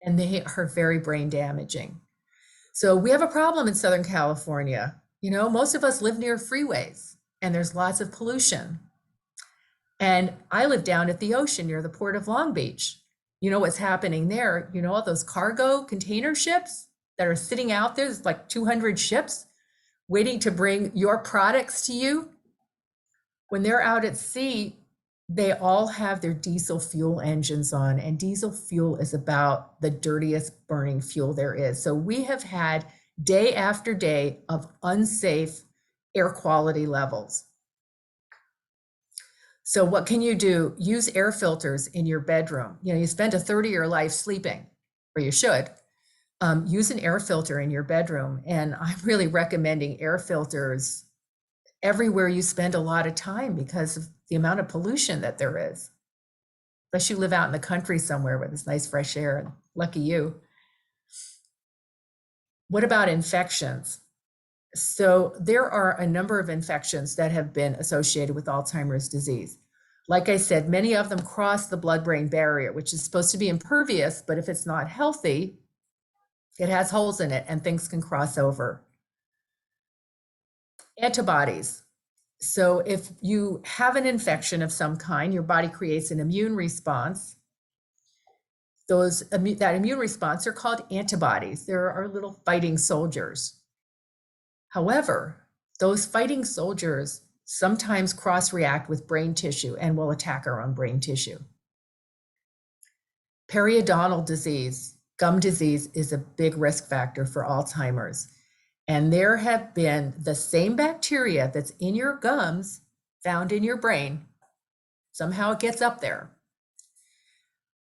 and they are very brain damaging. So we have a problem in Southern California. Most of us live near freeways and there's lots of pollution. And I live down at the ocean near the Port of Long Beach. You know what's happening there? All those cargo container ships that are sitting out there, there's like 200 ships waiting to bring your products to you. When they're out at sea, They all have their diesel fuel engines on, and diesel fuel is about the dirtiest burning fuel there is. So we have had day after day of unsafe air quality levels. So what can you do? Use air filters in your bedroom. You know, you spend a third of your life sleeping, or you should. Use an air filter in your bedroom. And I'm really recommending air filters everywhere you spend a lot of time because of the amount of pollution that there is. Unless you live out in the country somewhere where there's nice fresh air, and lucky you. What about infections? So there are a number of infections that have been associated with Alzheimer's disease. Like I said, many of them cross the blood-brain barrier, which is supposed to be impervious, but if it's not healthy, it has holes in it and things can cross over. Antibodies. So if you have an infection of some kind, your body creates an immune response. That immune response are called antibodies. There are little fighting soldiers. However, those fighting soldiers sometimes cross-react with brain tissue and will attack our own brain tissue. Periodontal disease, gum disease, is a big risk factor for Alzheimer's. And there have been the same bacteria that's in your gums found in your brain. Somehow it gets up there.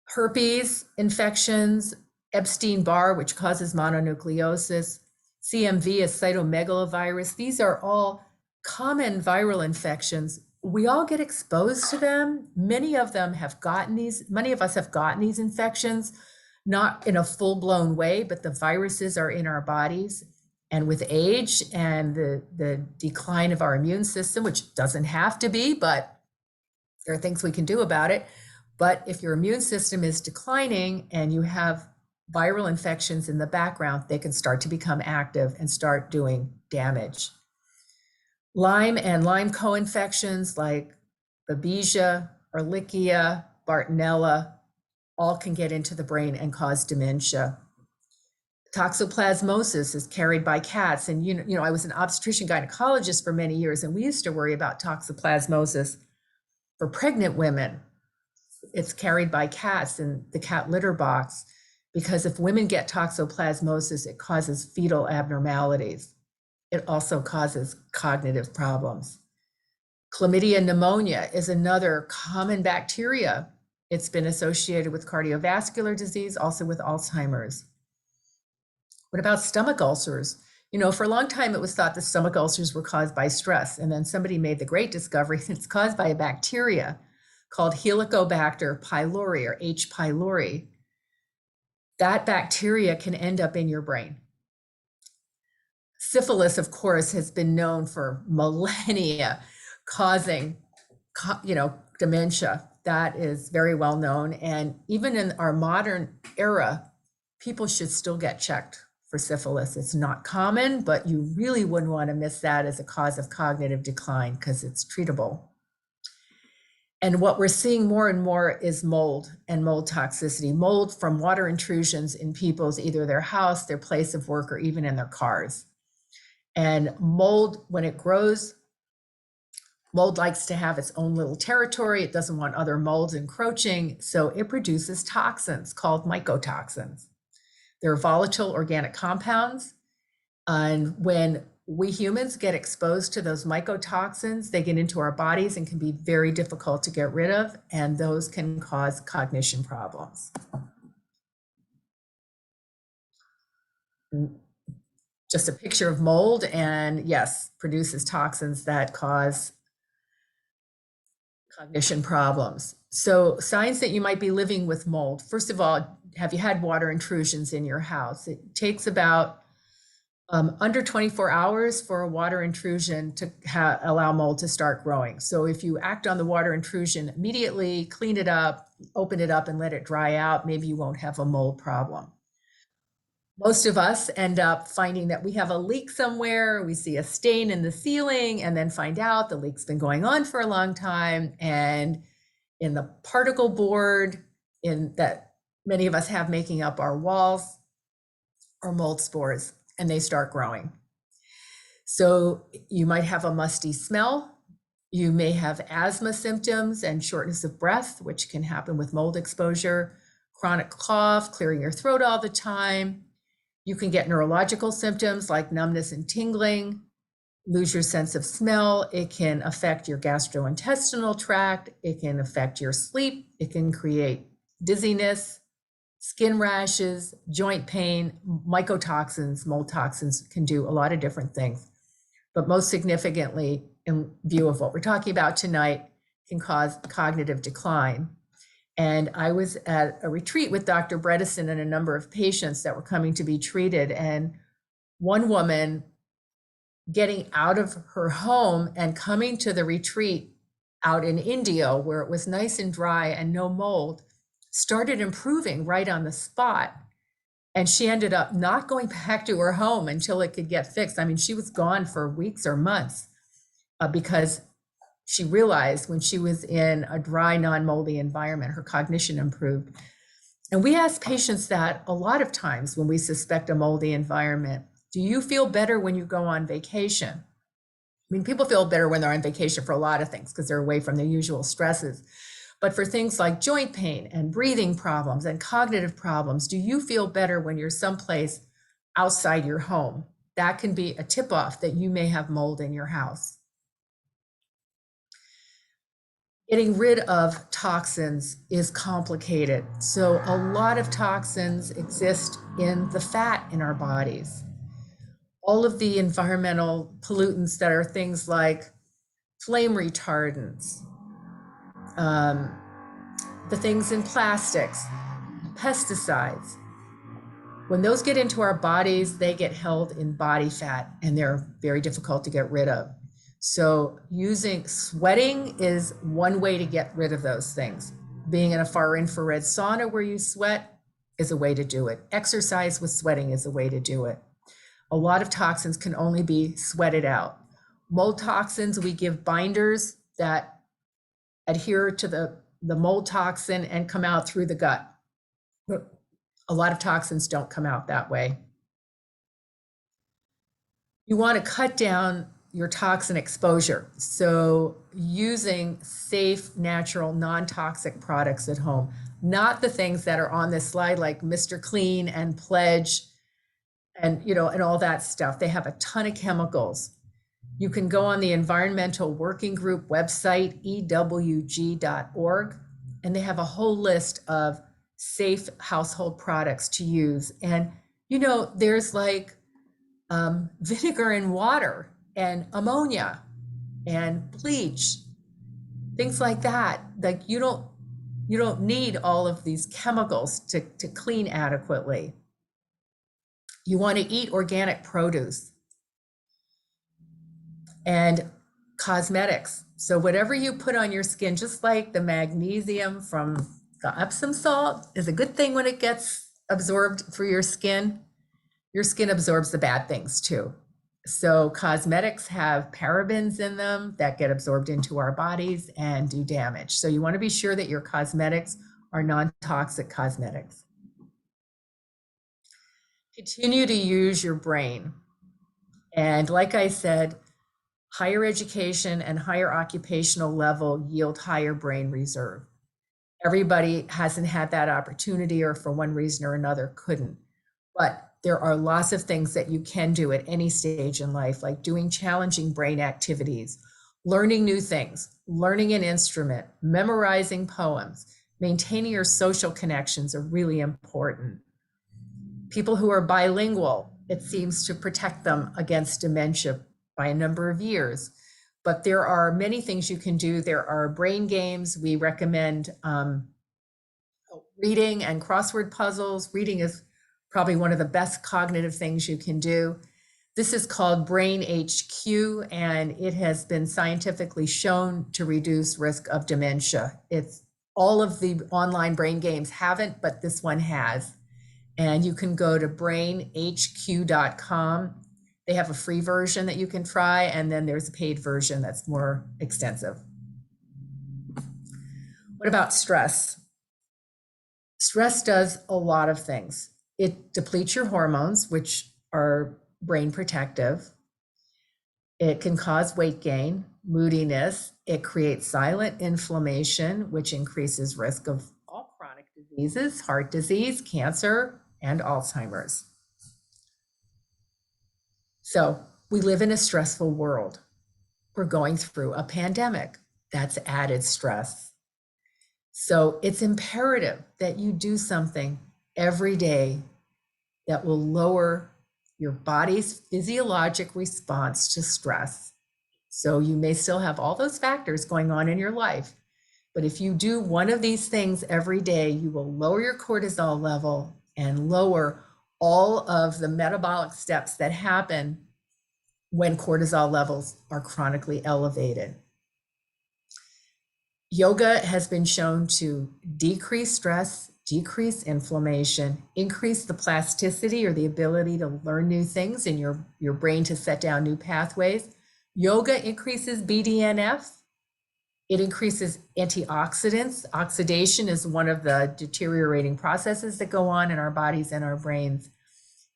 Herpes infections, Epstein-Barr, which causes mononucleosis, CMV is cytomegalovirus. These are all common viral infections. We all get exposed to them. Many of us have gotten these infections, not in a full-blown way, but the viruses are in our bodies. And with age and the decline of our immune system, which doesn't have to be, but there are things we can do about it. But if your immune system is declining and you have viral infections in the background, they can start to become active and start doing damage. Lyme and Lyme co-infections like Babesia, Ehrlichia, Bartonella, all can get into the brain and cause dementia. Toxoplasmosis is carried by cats. And, you know, I was an obstetrician gynecologist for many years, and we used to worry about toxoplasmosis for pregnant women. It's carried by cats in the cat litter box, because if women get toxoplasmosis, it causes fetal abnormalities. It also causes cognitive problems. Chlamydia pneumonia is another common bacteria. It's been associated with cardiovascular disease, also with Alzheimer's. What about stomach ulcers? You know, for a long time, it was thought that stomach ulcers were caused by stress. And then somebody made the great discovery that it's caused by a bacteria called Helicobacter pylori, or H. pylori. That bacteria can end up in your brain. Syphilis, of course, has been known for millennia causing, dementia. That is very well known. And even in our modern era, people should still get checked for syphilis. It's not common, but you really wouldn't want to miss that as a cause of cognitive decline because it's treatable. And what we're seeing more and more is mold and mold toxicity, mold from water intrusions in people's, either their house, their place of work, or even in their cars. And mold, when it grows, mold likes to have its own little territory. It doesn't want other molds encroaching. So it produces toxins called mycotoxins. They're volatile organic compounds. And when we humans get exposed to those mycotoxins, they get into our bodies and can be very difficult to get rid of. And those can cause cognition problems. Just a picture of mold, and yes, produces toxins that cause cognition problems. So signs that you might be living with mold. First of all, have you had water intrusions in your house? It takes about under 24 hours for a water intrusion to allow mold to start growing. So if you act on the water intrusion immediately, clean it up, open it up and let it dry out, maybe you won't have a mold problem. Most of us end up finding that we have a leak somewhere, we see a stain in the ceiling, and then find out the leak's been going on for a long time. And in the particle board that many of us have making up our walls are mold spores, and they start growing. So you might have a musty smell. You may have asthma symptoms and shortness of breath, which can happen with mold exposure, chronic cough, clearing your throat all the time. You can get neurological symptoms like numbness and tingling, lose your sense of smell. It can affect your gastrointestinal tract. It can affect your sleep. It can create dizziness, skin rashes, joint pain. Mycotoxins, mold toxins can do a lot of different things. But most significantly, in view of what we're talking about tonight, can cause cognitive decline. And I was at a retreat with Dr. Bredesen and a number of patients that were coming to be treated. And one woman getting out of her home and coming to the retreat out in India, where it was nice and dry and no mold, started improving right on the spot. And she ended up not going back to her home until it could get fixed. I mean, she was gone for weeks or months because she realized when she was in a dry, non-moldy environment, her cognition improved. And we ask patients that a lot of times when we suspect a moldy environment. Do you feel better when you go on vacation? I mean, people feel better when they're on vacation for a lot of things because they're away from their usual stresses. But for things like joint pain and breathing problems and cognitive problems, do you feel better when you're someplace outside your home? That can be a tip-off that you may have mold in your house. Getting rid of toxins is complicated. So a lot of toxins exist in the fat in our bodies. All of the environmental pollutants that are things like flame retardants, the things in plastics, pesticides. When those get into our bodies, they get held in body fat and they're very difficult to get rid of. So using sweating is one way to get rid of those things. Being in a far infrared sauna where you sweat is a way to do it. Exercise with sweating is a way to do it. A lot of toxins can only be sweated out. Mold toxins, we give binders that adhere to the mold toxin and come out through the gut. A lot of toxins don't come out that way. You want to cut down your toxin exposure. So using safe, natural, non-toxic products at home, not the things that are on this slide like Mr. Clean and Pledge and and all that stuff. They have a ton of chemicals. You can go on the Environmental Working Group website, ewg.org, and they have a whole list of safe household products to use. And there's like vinegar and water and ammonia and bleach, things like that. Like you don't need all of these chemicals to clean adequately. You want to eat organic produce and cosmetics. So whatever you put on your skin, just like the magnesium from the Epsom salt is a good thing when it gets absorbed through your skin absorbs the bad things too. So cosmetics have parabens in them that get absorbed into our bodies and do damage. So you want to be sure that your cosmetics are non-toxic cosmetics. Continue to use your brain. And like I said, higher education and higher occupational level yield higher brain reserve. Everybody hasn't had that opportunity or for one reason or another couldn't. But there are lots of things that you can do at any stage in life, like doing challenging brain activities, learning new things, learning an instrument, memorizing poems, maintaining your social connections are really important. People who are bilingual, it seems to protect them against dementia by a number of years. But there are many things you can do. There are brain games. We recommend reading and crossword puzzles. Reading is probably one of the best cognitive things you can do. This is called Brain HQ, and it has been scientifically shown to reduce risk of dementia. It's all of the online brain games haven't, but this one has. And you can go to brainhq.com. They have a free version that you can try, and then there's a paid version that's more extensive. What about stress? Stress does a lot of things. It depletes your hormones, which are brain protective. It can cause weight gain, moodiness. It creates silent inflammation, which increases risk of all chronic diseases, heart disease, cancer, and Alzheimer's. So we live in a stressful world. We're going through a pandemic. That's added stress. So it's imperative that you do something every day that will lower your body's physiologic response to stress. So you may still have all those factors going on in your life, but if you do one of these things every day, you will lower your cortisol level and lower all of the metabolic steps that happen when cortisol levels are chronically elevated. Yoga has been shown to decrease stress, decrease inflammation, increase the plasticity or the ability to learn new things in your brain to set down new pathways. Yoga increases BDNF. It increases antioxidants. Oxidation is one of the deteriorating processes that go on in our bodies and our brains.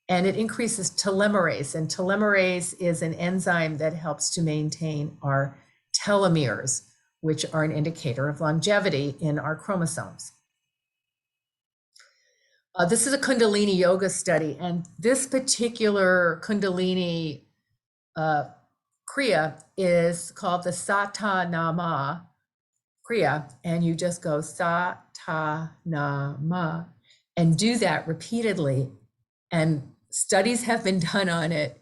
And it increases telomerase. And telomerase is an enzyme that helps to maintain our telomeres, which are an indicator of longevity in our chromosomes. This is a Kundalini yoga study, and this particular Kundalini Kriya is called the Satanama Kriya, and you just go Satanama and do that repeatedly. And studies have been done on it,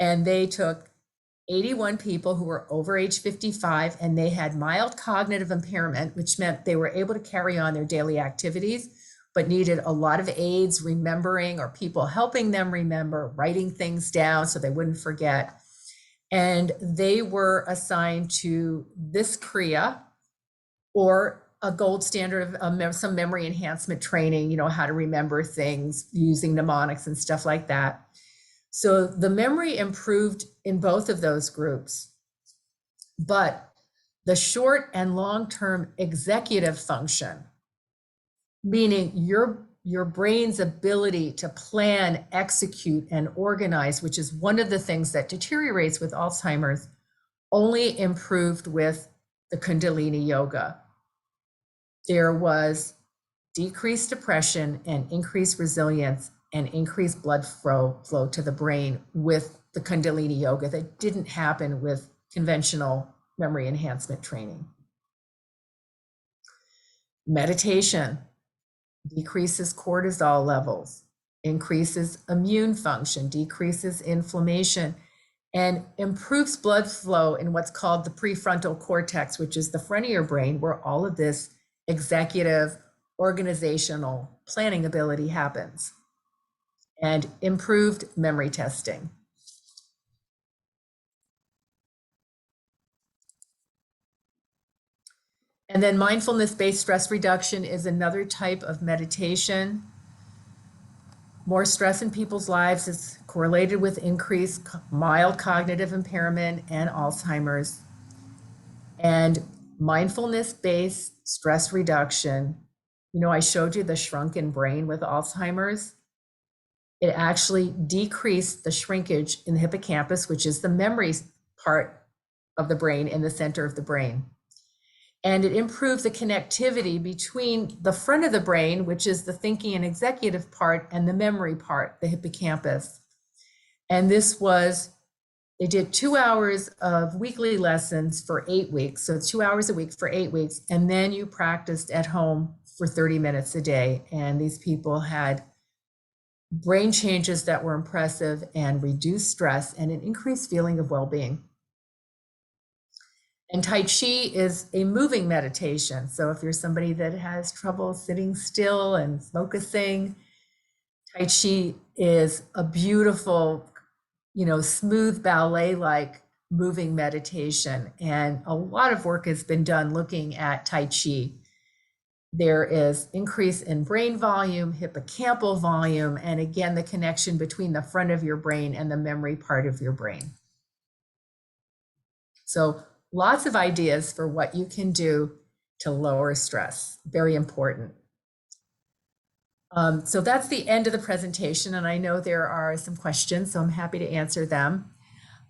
and they took 81 people who were over age 55, and they had mild cognitive impairment, which meant they were able to carry on their daily activities, but needed a lot of aids remembering or people helping them remember, writing things down so they wouldn't forget. And they were assigned to this Kriya or a gold standard of some memory enhancement training, you know, how to remember things using mnemonics and stuff like that. So the memory improved in both of those groups, but the short and long-term executive function, meaning your brain's ability to plan, execute, and organize, which is one of the things that deteriorates with Alzheimer's, only improved with the Kundalini yoga. There was decreased depression and increased resilience and increased blood flow to the brain with the Kundalini yoga that didn't happen with conventional memory enhancement training. Meditation decreases cortisol levels, increases immune function, decreases inflammation, and improves blood flow in what's called the prefrontal cortex, which is the front of your brain where all of this executive, organizational planning ability happens, and improved memory testing. And then mindfulness-based stress reduction is another type of meditation. More stress in people's lives is correlated with increased mild cognitive impairment and Alzheimer's. And mindfulness-based stress reduction, you know, I showed you the shrunken brain with Alzheimer's. It actually decreased the shrinkage in the hippocampus, which is the memory part of the brain in the center of the brain. And it improved the connectivity between the front of the brain, which is the thinking and executive part, and the memory part, the hippocampus. And this was, they did 2 hours of weekly lessons for 8 weeks. So 2 hours a week for 8 weeks. And then you practiced at home for 30 minutes a day. And these people had brain changes that were impressive and reduced stress and an increased feeling of well-being. And Tai Chi is a moving meditation. So if you're somebody that has trouble sitting still and focusing, Tai Chi is a beautiful, you know, smooth ballet-like moving meditation. And a lot of work has been done looking at Tai Chi. There is increase in brain volume, hippocampal volume, and again, the connection between the front of your brain and the memory part of your brain. So lots of ideas for what you can do to lower stress. Very important. So that's the end of the presentation, and I know there are some questions, so I'm happy to answer them.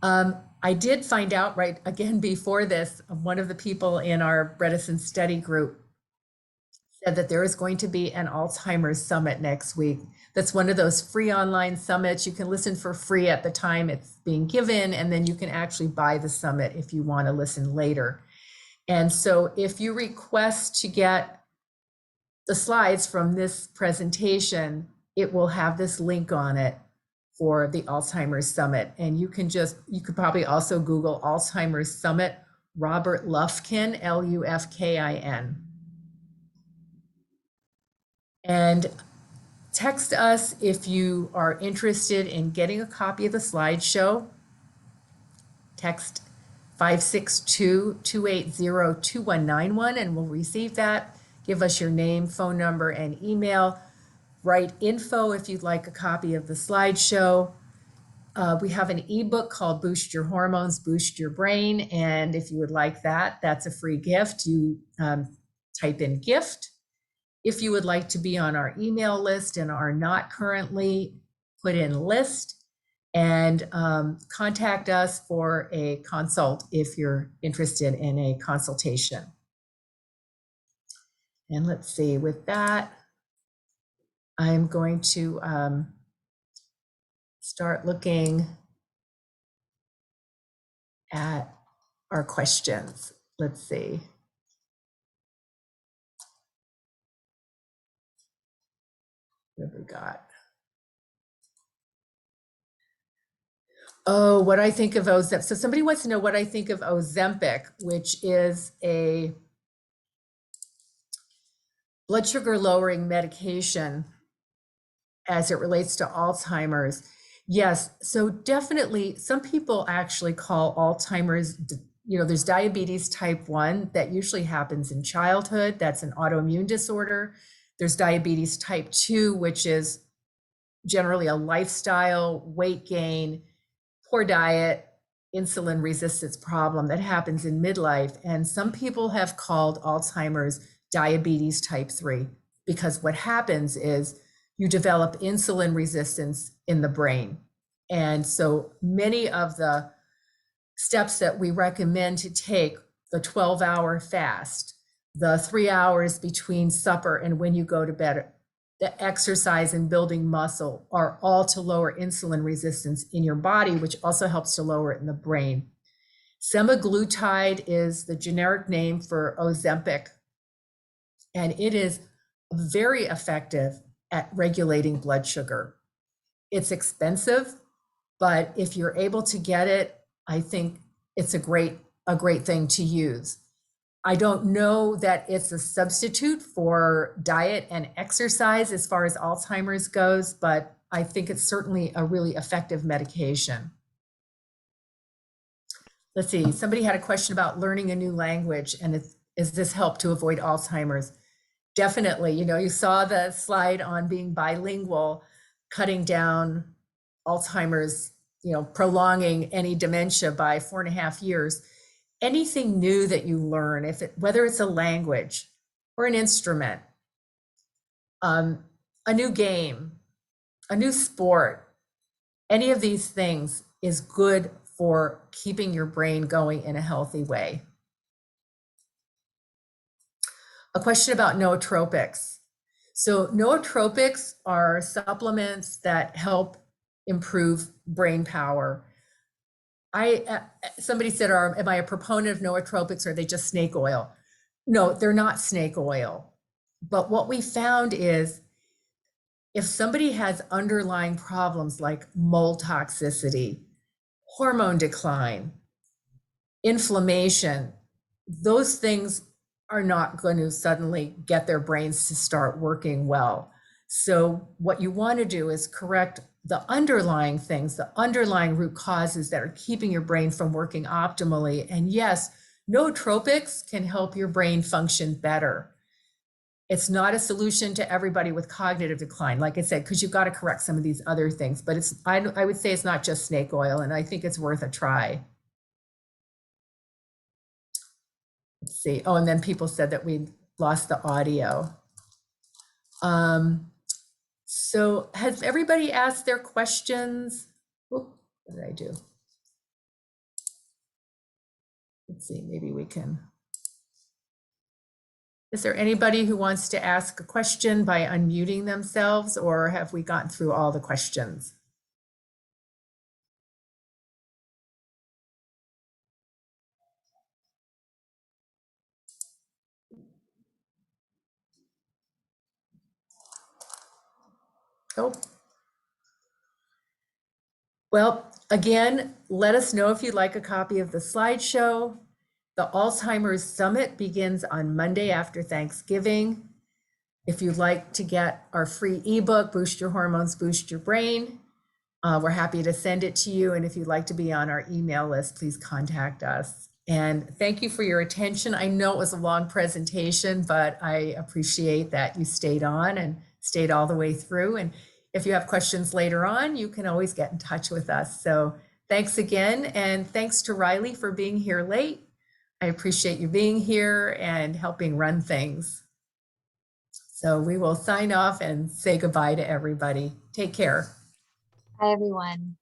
I did find out right again before this, one of the people in our Bredesen study group said that there is going to be an Alzheimer's summit next week. That's one of those free online summits. You can listen for free at the time it's being given, and then you can actually buy the summit if you want to listen later. And so if you request to get the slides from this presentation, it will have this link on it for the Alzheimer's Summit. And you could probably also Google Alzheimer's Summit, Robert Lufkin, Lufkin. And text us if you are interested in getting a copy of the slideshow. Text 562-280-2191 and we'll receive that. Give us your name, phone number, and email. Write info if you'd like a copy of the slideshow. We have an ebook called Boost Your Hormones, Boost Your Brain. And if you would like that, that's a free gift. You type in gift. If you would like to be on our email list and are not currently, put in list and contact us for a consult if you're interested in a consultation. And let's see, with that, I'm going to start looking at our questions. Let's see. What have we got? Oh, what I think of Ozempic. So somebody wants to know what I think of Ozempic, which is a blood sugar lowering medication as it relates to Alzheimer's. Yes, so definitely some people actually call Alzheimer's, there's diabetes type 1 that usually happens in childhood. That's an autoimmune disorder. There's diabetes type 2, which is generally a lifestyle, weight gain, poor diet, insulin resistance problem that happens in midlife. And some people have called Alzheimer's diabetes type 3 because what happens is you develop insulin resistance in the brain. And so many of the steps that we recommend to take, the 12-hour fast, the 3 hours between supper and when you go to bed, the exercise and building muscle are all to lower insulin resistance in your body, which also helps to lower it in the brain. Semaglutide is the generic name for Ozempic, and it is very effective at regulating blood sugar. It's expensive, but if you're able to get it, I think it's a great thing to use. I don't know that it's a substitute for diet and exercise as far as Alzheimer's goes, but I think it's certainly a really effective medication. Let's see, somebody had a question about learning a new language and is this help to avoid Alzheimer's? Definitely, you saw the slide on being bilingual, cutting down Alzheimer's, prolonging any dementia by 4.5 years. Anything new that you learn, whether it's a language or an instrument, a new game, a new sport, any of these things is good for keeping your brain going in a healthy way. A question about nootropics. So nootropics are supplements that help improve brain power. Somebody said, am I a proponent of nootropics or are they just snake oil? No, they're not snake oil. But what we found is if somebody has underlying problems like mold toxicity, hormone decline, inflammation, those things are not going to suddenly get their brains to start working well. So what you want to do is correct the underlying things, the underlying root causes that are keeping your brain from working optimally. And yes, nootropics can help your brain function better. It's not a solution to everybody with cognitive decline, like I said, because you've got to correct some of these other things. But I would say it's not just snake oil, and I think it's worth a try. Let's see. Oh, and then people said that we lost the audio. So has everybody asked their questions? Oop, what did I do? let's see, maybe we can. Is there anybody who wants to ask a question by unmuting themselves, or have we gotten through all the questions? Oh. Well, again, let us know if you'd like a copy of the slideshow. The Alzheimer's Summit begins on Monday after Thanksgiving. If you'd like to get our free ebook, Boost Your Hormones, Boost Your Brain, we're happy to send it to you. And if you'd like to be on our email list, please contact us. And thank you for your attention. I know it was a long presentation, but I appreciate that you stayed on and stayed all the way through. And if you have questions later on, you can always get in touch with us. So thanks again. And thanks to Riley for being here late. I appreciate you being here and helping run things. So we will sign off and say goodbye to everybody. Take care. Hi, everyone.